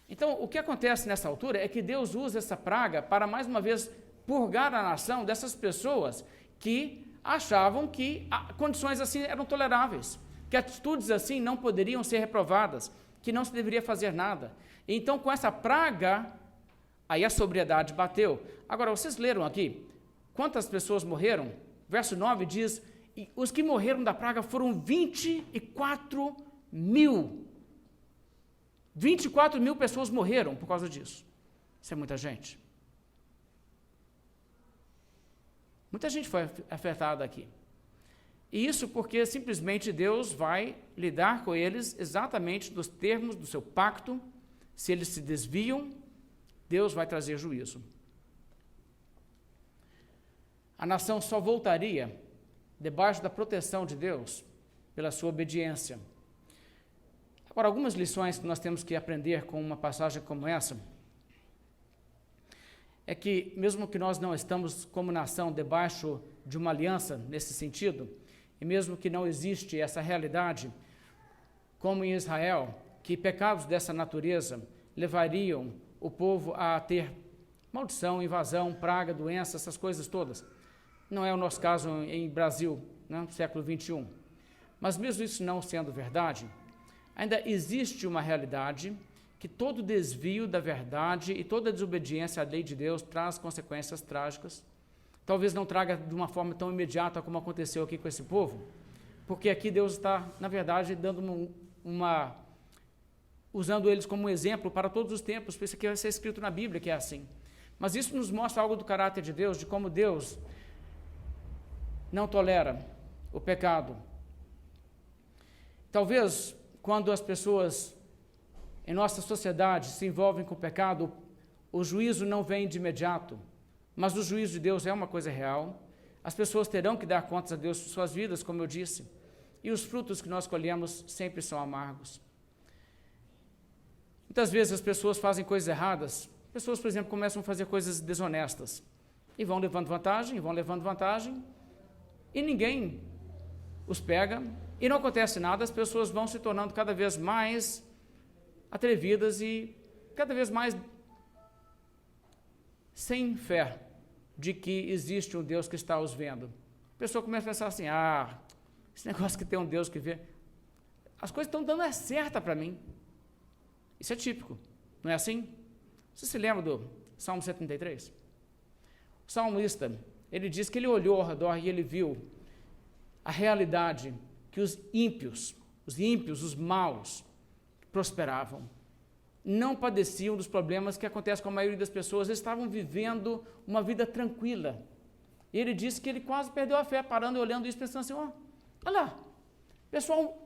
Então, o que acontece nessa altura é que Deus usa essa praga para, mais uma vez, purgar a nação dessas pessoas que achavam que condições assim eram toleráveis, que atitudes assim não poderiam ser reprovadas, que não se deveria fazer nada. Então, com essa praga, aí a sobriedade bateu. Agora, vocês leram aqui, quantas pessoas morreram? Verso 9 diz, e os que morreram da praga foram 24 mil. 24 mil pessoas morreram por causa disso. Isso é muita gente. Muita gente foi afetada aqui. E isso porque simplesmente Deus vai lidar com eles exatamente nos termos do seu pacto. Se eles se desviam, Deus vai trazer juízo. A nação só voltaria debaixo da proteção de Deus pela sua obediência. Agora, algumas lições que nós temos que aprender com uma passagem como essa é que, mesmo que nós não estamos como nação debaixo de uma aliança nesse sentido, e mesmo que não existe essa realidade, como em Israel, que pecados dessa natureza levariam o povo a ter maldição, invasão, praga, doença, essas coisas todas. Não é o nosso caso em Brasil, no século 21. Mas mesmo isso não sendo verdade, ainda existe uma realidade que todo desvio da verdade e toda desobediência à lei de Deus traz consequências trágicas. Talvez não traga de uma forma tão imediata como aconteceu aqui com esse povo, porque aqui Deus está, na verdade, dando usando eles como um exemplo para todos os tempos, por isso aqui vai ser escrito na Bíblia que é assim. Mas isso nos mostra algo do caráter de Deus, de como Deus não tolera o pecado. Talvez, quando as pessoas em nossa sociedade se envolvem com o pecado, o juízo não vem de imediato, mas o juízo de Deus é uma coisa real. As pessoas terão que dar contas a Deus de suas vidas, como eu disse, e os frutos que nós colhemos sempre são amargos. Muitas vezes as pessoas fazem coisas erradas, pessoas, por exemplo, começam a fazer coisas desonestas, e vão levando vantagem, e ninguém os pega, e não acontece nada, as pessoas vão se tornando cada vez mais atrevidas e cada vez mais sem fé de que existe um Deus que está os vendo. A pessoa começa a pensar assim, esse negócio que tem um Deus que vê, as coisas estão dando certa para mim. Isso é típico, não é assim? Você se lembra do Salmo 73? O salmista, ele diz que ele olhou ao redor e ele viu a realidade que os ímpios, os maus, prosperavam. Não padeciam dos problemas que acontecem com a maioria das pessoas, eles estavam vivendo uma vida tranquila. E ele disse que ele quase perdeu a fé, parando e olhando isso, pensando assim, olha lá, pessoal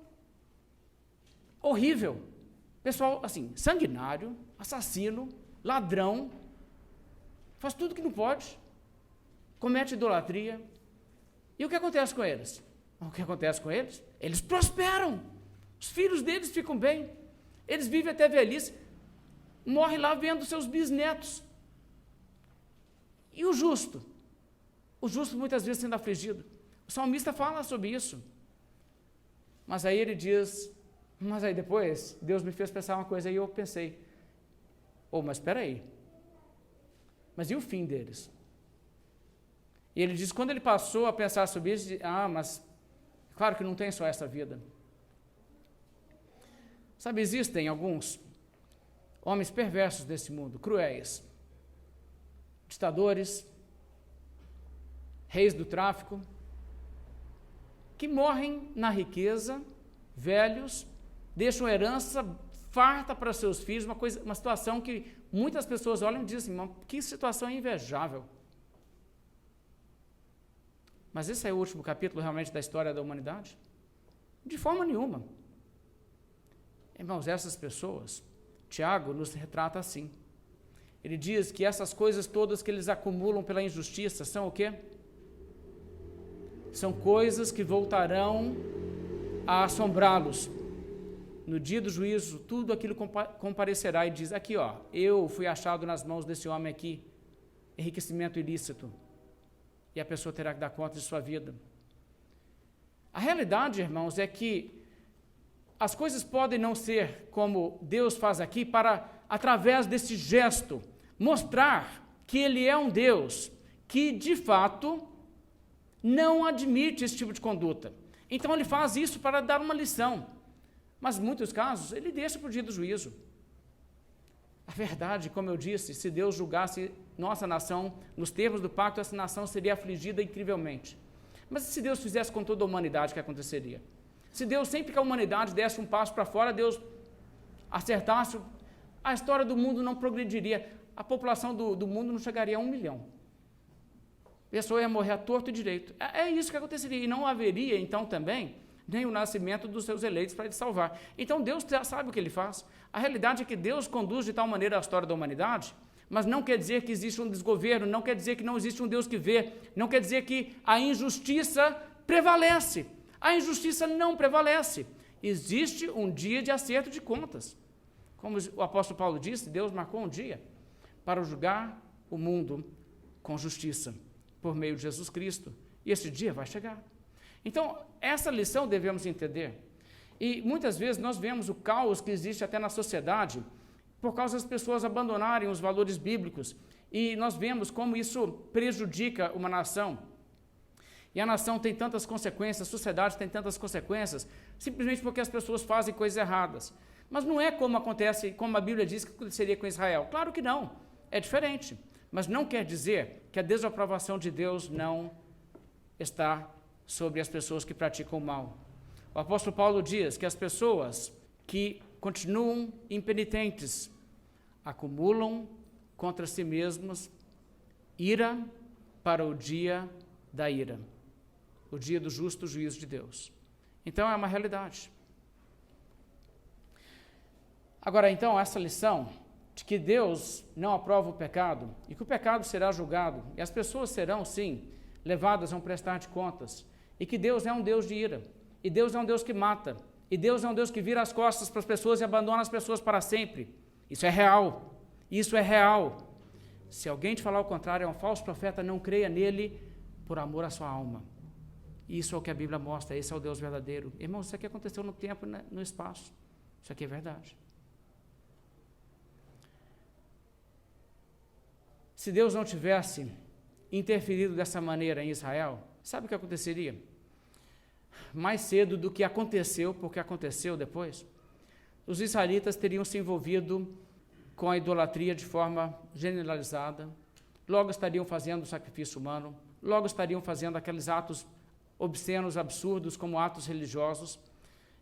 horrível, pessoal assim, sanguinário, assassino, ladrão, faz tudo que não pode, comete idolatria. E o que acontece com eles? Eles prosperam, os filhos deles ficam bem, eles vivem até velhice, morrem lá vendo seus bisnetos. E o justo muitas vezes sendo afligido. O salmista fala sobre isso. Mas aí ele diz, mas aí depois Deus me fez pensar uma coisa e eu pensei, mas espera aí, mas e o fim deles? E ele diz, quando ele passou a pensar sobre isso, mas claro que não tem só essa vida. Sabe, existem alguns homens perversos desse mundo, cruéis, ditadores, reis do tráfico, que morrem na riqueza, velhos, deixam herança farta para seus filhos, uma situação que muitas pessoas olham e dizem, que situação invejável. Mas esse é o último capítulo realmente da história da humanidade? De forma nenhuma. Irmãos, essas pessoas, Tiago nos retrata assim. Ele diz que essas coisas todas que eles acumulam pela injustiça são o quê? são coisas que voltarão a assombrá-los. No dia do juízo, tudo aquilo comparecerá e diz, aqui ó, eu fui achado nas mãos desse homem aqui, enriquecimento ilícito, e a pessoa terá que dar conta de sua vida. A realidade, irmãos, é que as coisas podem não ser como Deus faz aqui para, através desse gesto, mostrar que Ele é um Deus que, de fato, não admite esse tipo de conduta. Então, Ele faz isso para dar uma lição. Mas, em muitos casos, Ele deixa para o dia do juízo. A verdade, como eu disse, se Deus julgasse nossa nação, nos termos do pacto, essa nação seria afligida incrivelmente. Mas se Deus fizesse com toda a humanidade, o que aconteceria? Se Deus, sempre que a humanidade desse um passo para fora, Deus acertasse, a história do mundo não progrediria, a população do mundo não chegaria a 1 milhão. A pessoa ia morrer a torto e direito. É isso que aconteceria, e não haveria, então, também, nem o nascimento dos seus eleitos para ele salvar. Então, Deus já sabe o que Ele faz. A realidade é que Deus conduz de tal maneira a história da humanidade, mas não quer dizer que existe um desgoverno, não quer dizer que não existe um Deus que vê, não quer dizer que a injustiça prevalece. A injustiça não prevalece. Existe um dia de acerto de contas. Como o apóstolo Paulo disse, Deus marcou um dia para julgar o mundo com justiça, por meio de Jesus Cristo. E esse dia vai chegar. Então, essa lição devemos entender. E muitas vezes nós vemos o caos que existe até na sociedade, por causa das pessoas abandonarem os valores bíblicos. E nós vemos como isso prejudica uma nação. E a nação tem tantas consequências, a sociedade tem tantas consequências, simplesmente porque as pessoas fazem coisas erradas. Mas não é como acontece, como a Bíblia diz que aconteceria com Israel. Claro que não, é diferente. Mas não quer dizer que a desaprovação de Deus não está sobre as pessoas que praticam o mal. O apóstolo Paulo diz que as pessoas que continuam impenitentes acumulam contra si mesmos ira para o dia da ira, o dia do justo juízo de Deus. Então é uma realidade. Agora, então, essa lição de que Deus não aprova o pecado e que o pecado será julgado e as pessoas serão, sim, levadas a um prestar de contas e que Deus é um Deus de ira e Deus é um Deus que mata e Deus é um Deus que vira as costas para as pessoas e abandona as pessoas para sempre. Isso é real. Isso é real. Se alguém te falar o contrário, é um falso profeta, não creia nele por amor à sua alma. Isso é o que a Bíblia mostra, esse é o Deus verdadeiro. Irmão, isso aqui aconteceu no tempo e no espaço. Isso aqui é verdade. Se Deus não tivesse interferido dessa maneira em Israel, sabe o que aconteceria? Mais cedo do que aconteceu, porque aconteceu depois, os israelitas teriam se envolvido com a idolatria de forma generalizada, logo estariam fazendo o sacrifício humano, logo estariam fazendo aqueles atos obscenos, absurdos, como atos religiosos,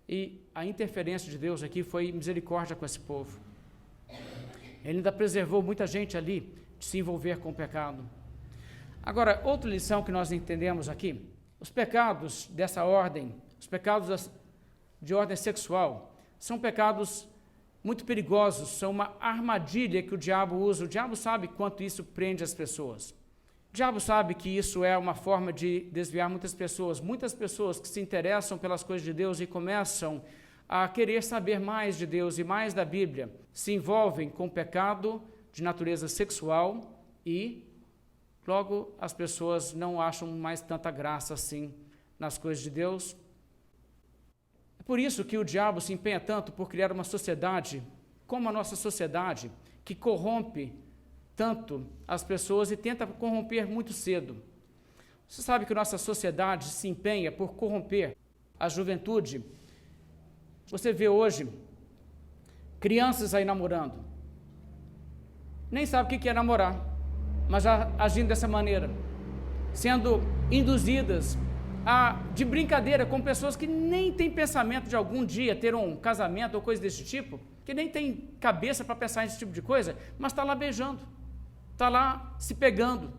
e a interferência de Deus aqui foi misericórdia com esse povo. Ele ainda preservou muita gente ali de se envolver com o pecado. Agora, outra lição que nós entendemos aqui, os pecados dessa ordem, os pecados de ordem sexual, são pecados muito perigosos, são uma armadilha que o diabo usa. O diabo sabe quanto isso prende as pessoas. O diabo sabe que isso é uma forma de desviar muitas pessoas que se interessam pelas coisas de Deus e começam a querer saber mais de Deus e mais da Bíblia, se envolvem com o pecado de natureza sexual e logo as pessoas não acham mais tanta graça assim nas coisas de Deus. É por isso que o diabo se empenha tanto por criar uma sociedade como a nossa sociedade, que corrompe tanto as pessoas e tenta corromper muito cedo. Você sabe que nossa sociedade se empenha por corromper a juventude. Você vê hoje crianças aí namorando. Nem sabe o que é namorar, mas já agindo dessa maneira, sendo induzidas de brincadeira com pessoas que nem têm pensamento de algum dia ter um casamento ou coisa desse tipo, que nem tem cabeça para pensar nesse tipo de coisa, mas está lá beijando, está lá se pegando.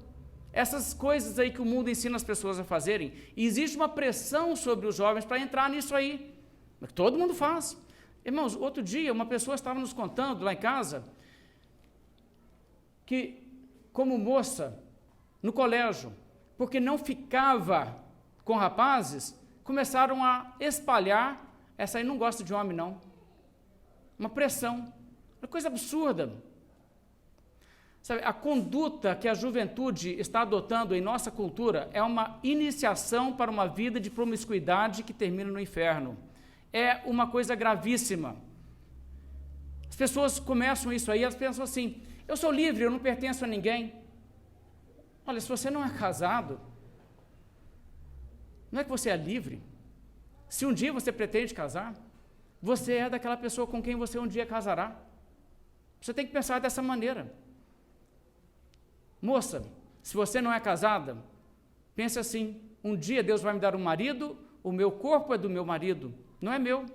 Essas coisas aí que o mundo ensina as pessoas a fazerem, e existe uma pressão sobre os jovens para entrar nisso aí, todo mundo faz. Irmãos, outro dia uma pessoa estava nos contando lá em casa, que como moça, no colégio, porque não ficava com rapazes, começaram a espalhar, essa aí não gosta de homem não, uma pressão, uma coisa absurda. Sabe, a conduta que a juventude está adotando em nossa cultura é uma iniciação para uma vida de promiscuidade que termina no inferno. É uma coisa gravíssima. As pessoas começam isso aí, elas pensam assim, eu sou livre, eu não pertenço a ninguém. Olha, se você não é casado, não é que você é livre. Se um dia você pretende casar, você é daquela pessoa com quem você um dia casará. Você tem que pensar dessa maneira. Moça, se você não é casada, pense assim, um dia Deus vai me dar um marido, o meu corpo é do meu marido, não é meu.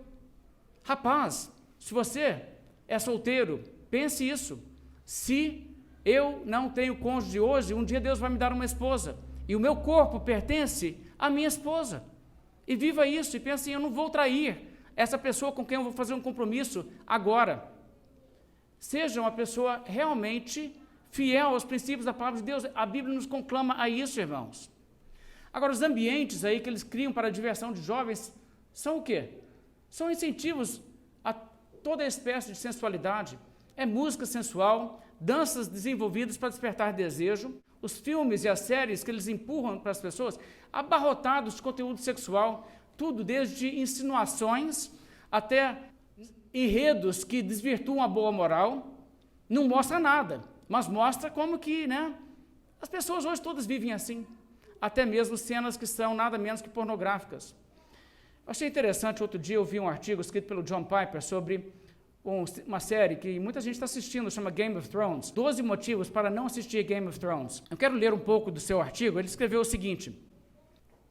Rapaz, se você é solteiro, pense isso. Se eu não tenho cônjuge hoje, um dia Deus vai me dar uma esposa, e o meu corpo pertence à minha esposa. E viva isso, e pense assim, eu não vou trair essa pessoa com quem eu vou fazer um compromisso agora. Seja uma pessoa realmente fiel aos princípios da palavra de Deus. A Bíblia nos conclama a isso, irmãos. Agora, os ambientes aí que eles criam para a diversão de jovens são o quê? São incentivos a toda espécie de sensualidade. É música sensual, danças desenvolvidas para despertar desejo, os filmes e as séries que eles empurram para as pessoas, abarrotados de conteúdo sexual, tudo desde insinuações até enredos que desvirtuam a boa moral. Não mostra nada, mas mostra como que, as pessoas hoje todas vivem assim, até mesmo cenas que são nada menos que pornográficas. Eu achei interessante, outro dia eu vi um artigo escrito pelo John Piper sobre uma série que muita gente está assistindo, chama Game of Thrones, 12 motivos para não assistir Game of Thrones. Eu quero ler um pouco do seu artigo. Ele escreveu o seguinte,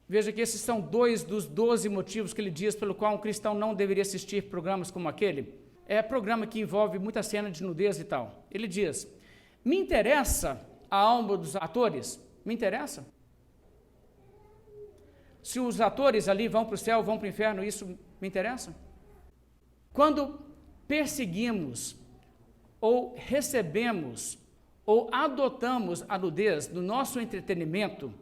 veja que esses são 2 dos 12 motivos que ele diz pelo qual um cristão não deveria assistir programas como aquele. É programa que envolve muita cena de nudez e tal. Ele diz, me interessa a alma dos atores? Me interessa? Se os atores ali vão para o céu, vão para o inferno, isso me interessa? Quando perseguimos, ou recebemos, ou adotamos a nudez no nosso entretenimento,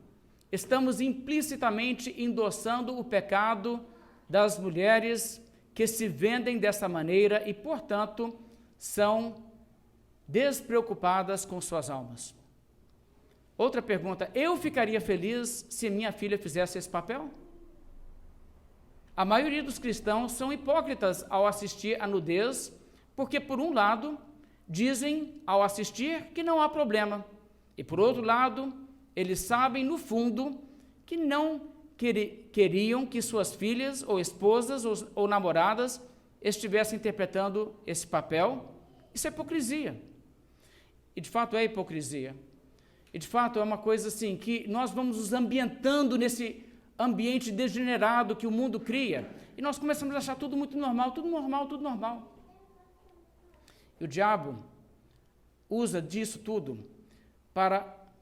estamos implicitamente endossando o pecado das mulheres que se vendem dessa maneira e, portanto, são despreocupadas com suas almas. Outra pergunta, eu ficaria feliz se minha filha fizesse esse papel? A maioria dos cristãos são hipócritas ao assistir a nudez, porque, por um lado, dizem ao assistir que não há problema, e, por outro lado, eles sabem, no fundo, que não queriam que suas filhas, ou esposas, ou namoradas, estivessem interpretando esse papel. Isso é hipocrisia. E, de fato, é hipocrisia. E, de fato, é uma coisa assim, que nós vamos nos ambientando nesse ambiente degenerado que o mundo cria, e nós começamos a achar tudo muito normal, tudo normal, tudo normal. E o diabo usa disso tudo para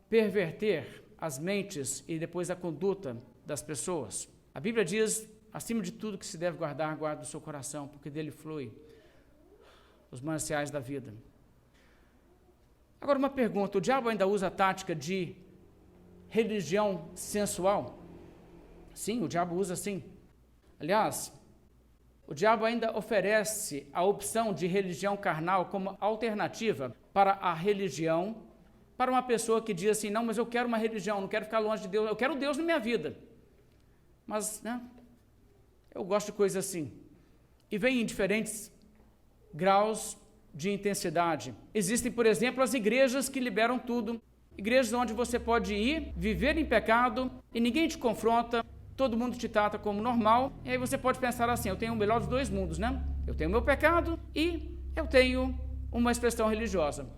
perverter as mentes e depois a conduta das pessoas. A Bíblia diz, acima de tudo que se deve guardar, guarda o seu coração, porque dele flui os mananciais da vida. Agora uma pergunta, o diabo ainda usa a tática de religião sensual? Sim, o diabo usa sim. Aliás, o diabo ainda oferece a opção de religião carnal como alternativa para a religião, para uma pessoa que diz assim, não, mas eu quero uma religião, não quero ficar longe de Deus, eu quero Deus na minha vida. Mas, eu gosto de coisas assim. E vem em diferentes graus de intensidade. Existem, por exemplo, as igrejas que liberam tudo. Igrejas onde você pode ir, viver em pecado, e ninguém te confronta, todo mundo te trata como normal, e aí você pode pensar assim, eu tenho o melhor dos dois mundos, Eu tenho o meu pecado e eu tenho uma expressão religiosa.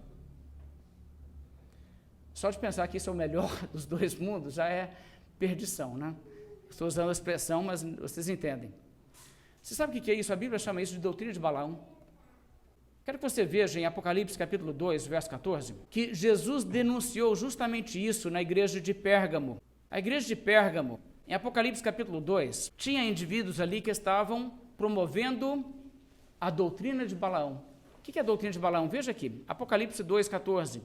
Só de pensar que isso é o melhor dos dois mundos já é perdição, Estou usando a expressão, mas vocês entendem. Você sabe o que é isso? A Bíblia chama isso de doutrina de Balaão. Quero que você veja em Apocalipse capítulo 2, verso 14, que Jesus denunciou justamente isso na igreja de Pérgamo. A igreja de Pérgamo, em Apocalipse capítulo 2, tinha indivíduos ali que estavam promovendo a doutrina de Balaão. O que é a doutrina de Balaão? Veja aqui, Apocalipse 2, 14.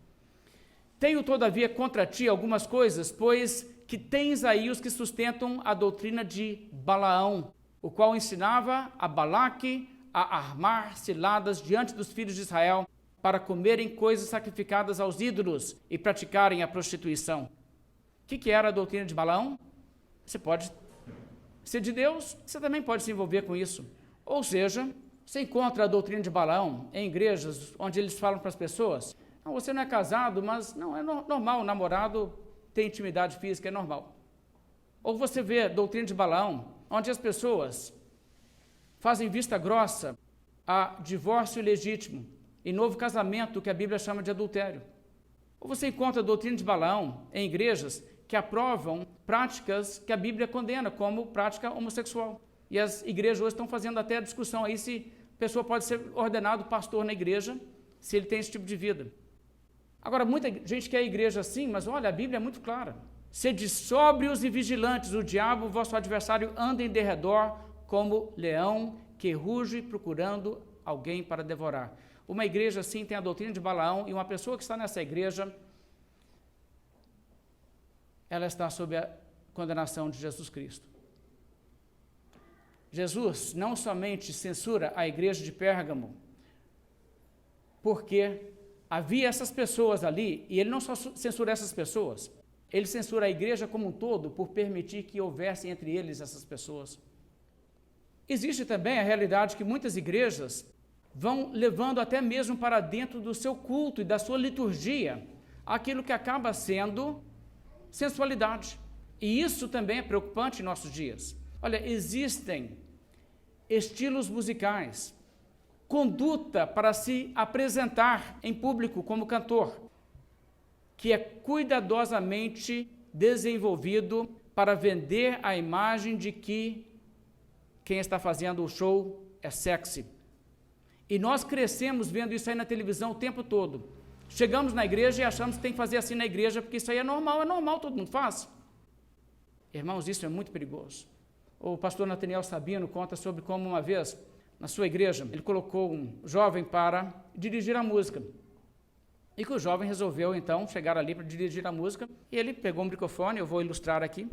Tenho, todavia, contra ti algumas coisas, pois que tens aí os que sustentam a doutrina de Balaão, o qual ensinava a Balaque a armar ciladas diante dos filhos de Israel para comerem coisas sacrificadas aos ídolos e praticarem a prostituição. O que era a doutrina de Balaão? Você pode ser de Deus, você também pode se envolver com isso. Ou seja, você encontra a doutrina de Balaão em igrejas onde eles falam para as pessoas: não, você não é casado, mas não é normal, o namorado tem intimidade física, é normal. Ou você vê a doutrina de Balaão, onde as pessoas fazem vista grossa a divórcio ilegítimo e novo casamento, que a Bíblia chama de adultério. Ou você encontra a doutrina de Balaão em igrejas que aprovam práticas que a Bíblia condena, como prática homossexual. E as igrejas hoje estão fazendo até a discussão aí se a pessoa pode ser ordenado pastor na igreja, se ele tem esse tipo de vida. Agora, muita gente quer a igreja assim, mas olha, a Bíblia é muito clara. Sede sóbrios e vigilantes, o diabo, vosso adversário, anda em derredor como leão que ruge procurando alguém para devorar. Uma igreja assim tem a doutrina de Balaão, e uma pessoa que está nessa igreja, ela está sob a condenação de Jesus Cristo. Jesus não somente censura a igreja de Pérgamo, porque havia essas pessoas ali, e ele não só censura essas pessoas, ele censura a igreja como um todo por permitir que houvesse entre eles essas pessoas. Existe também a realidade que muitas igrejas vão levando até mesmo para dentro do seu culto e da sua liturgia aquilo que acaba sendo sensualidade. E isso também é preocupante em nossos dias. Olha, existem estilos musicais, conduta para se apresentar em público como cantor, que é cuidadosamente desenvolvido para vender a imagem de que quem está fazendo o show é sexy. E nós crescemos vendo isso aí na televisão o tempo todo. Chegamos na igreja e achamos que tem que fazer assim na igreja, porque isso aí é normal, todo mundo faz. Irmãos, isso é muito perigoso. O pastor Nathaniel Sabino conta sobre como uma vez, na sua igreja, ele colocou um jovem para dirigir a música. E que o jovem resolveu, então, chegar ali para dirigir a música, e ele pegou um microfone, eu vou ilustrar aqui,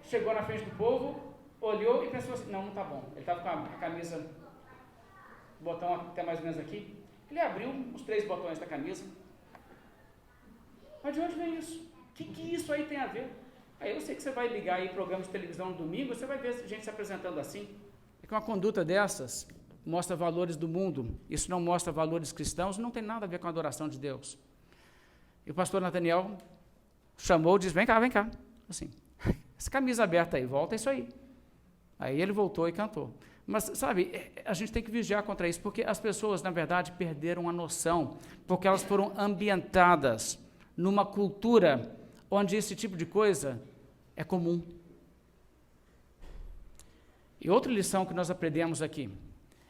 chegou na frente do povo, olhou e pensou assim: não está bom. Ele estava com a camisa, botão até mais ou menos aqui, ele abriu os 3 botões da camisa. Mas de onde vem isso? O que isso aí tem a ver? Aí eu sei que você vai ligar aí programas de televisão no domingo, você vai ver gente se apresentando assim. É que uma conduta dessas mostra valores do mundo, isso não mostra valores cristãos, não tem nada a ver com a adoração de Deus. E o pastor Nathaniel chamou e disse: vem cá, assim, essa camisa aberta aí, volta isso aí. Aí ele voltou e cantou. Mas, sabe, a gente tem que vigiar contra isso, porque as pessoas, na verdade, perderam a noção, porque elas foram ambientadas numa cultura onde esse tipo de coisa é comum. E outra lição que nós aprendemos aqui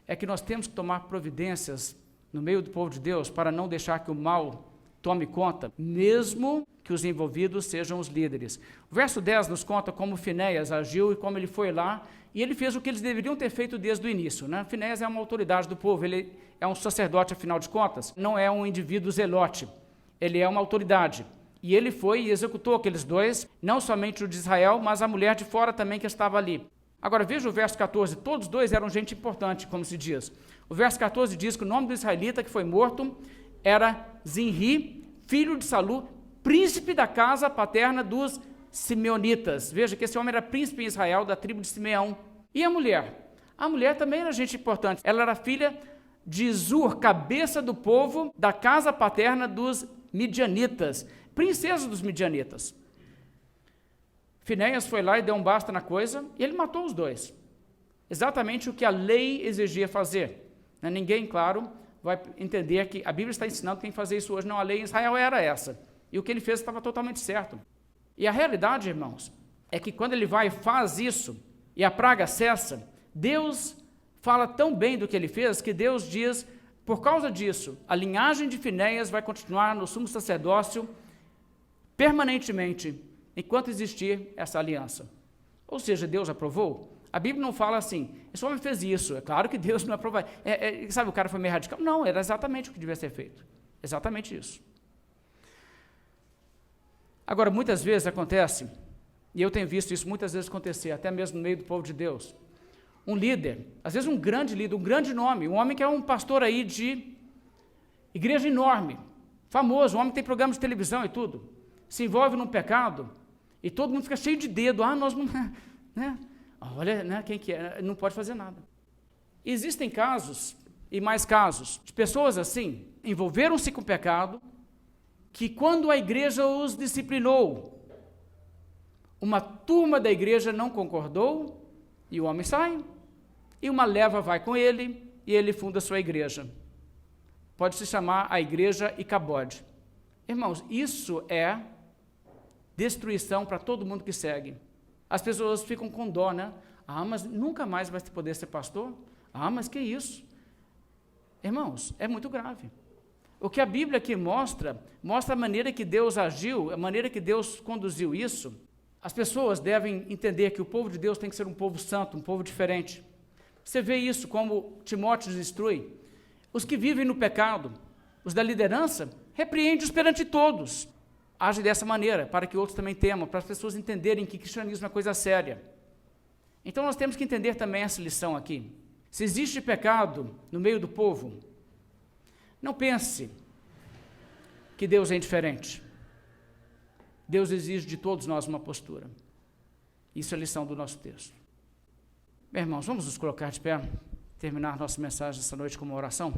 é que nós temos que tomar providências no meio do povo de Deus para não deixar que o mal tome conta, mesmo que os envolvidos sejam os líderes. O verso 10 nos conta como Finéias agiu e como ele foi lá, e ele fez o que eles deveriam ter feito desde o início, né? Finéias é uma autoridade do povo, ele é um sacerdote, afinal de contas, não é um indivíduo zelote, ele é uma autoridade. E ele foi e executou aqueles 2, não somente o de Israel, mas a mulher de fora também que estava ali. Agora veja o verso 14, todos 2 eram gente importante, como se diz. O verso 14 diz que o nome do israelita que foi morto era Zinri, filho de Salu, príncipe da casa paterna dos simeonitas. Veja que esse homem era príncipe em Israel, da tribo de Simeão. E a mulher? A mulher também era gente importante. Ela era filha de Zur, cabeça do povo da casa paterna dos midianitas, princesa dos midianitas. Finéias foi lá e deu um basta na coisa, e ele matou os 2. Exatamente o que a lei exigia fazer. Ninguém, claro, vai entender que a Bíblia está ensinando que tem que fazer isso hoje. Não, a lei em Israel era essa. E o que ele fez estava totalmente certo. E a realidade, irmãos, é que quando ele vai e faz isso, e a praga cessa, Deus fala tão bem do que ele fez, que Deus diz, por causa disso, a linhagem de Finéias vai continuar no sumo sacerdócio permanentemente, enquanto existir essa aliança. Ou seja, Deus aprovou? A Bíblia não fala assim: esse homem fez isso. É claro que Deus não aprovou. Sabe, o cara foi meio radical? Não, era exatamente o que devia ser feito. Exatamente isso. Agora, muitas vezes acontece, e eu tenho visto isso muitas vezes acontecer, até mesmo no meio do povo de Deus, um líder, às vezes um grande líder, um grande nome, um homem que é um pastor aí de igreja enorme, famoso, um homem que tem programa de televisão e tudo, se envolve num pecado, e todo mundo fica cheio de dedo, nós não, né? Olha, né, quem que é, não pode fazer nada. Existem casos, e mais casos, de pessoas assim, envolveram-se com o pecado, que quando a igreja os disciplinou, uma turma da igreja não concordou, e o homem sai, e uma leva vai com ele, e ele funda a sua igreja. Pode se chamar a igreja Icabode. Irmãos, isso é destruição para todo mundo que segue. As pessoas ficam com dó, né? Mas nunca mais vai poder ser pastor? Mas que isso? Irmãos, é muito grave. O que a Bíblia aqui mostra a maneira que Deus agiu, a maneira que Deus conduziu isso. As pessoas devem entender que o povo de Deus tem que ser um povo santo, um povo diferente. Você vê isso como Timóteo nos instrui. Os que vivem no pecado, os da liderança, repreende-os perante todos. Age dessa maneira, para que outros também temam, para as pessoas entenderem que cristianismo é coisa séria. Então nós temos que entender também essa lição aqui. Se existe pecado no meio do povo, não pense que Deus é indiferente. Deus exige de todos nós uma postura. Isso é a lição do nosso texto. Bem, irmãos, vamos nos colocar de pé, terminar nossa mensagem essa noite com uma oração?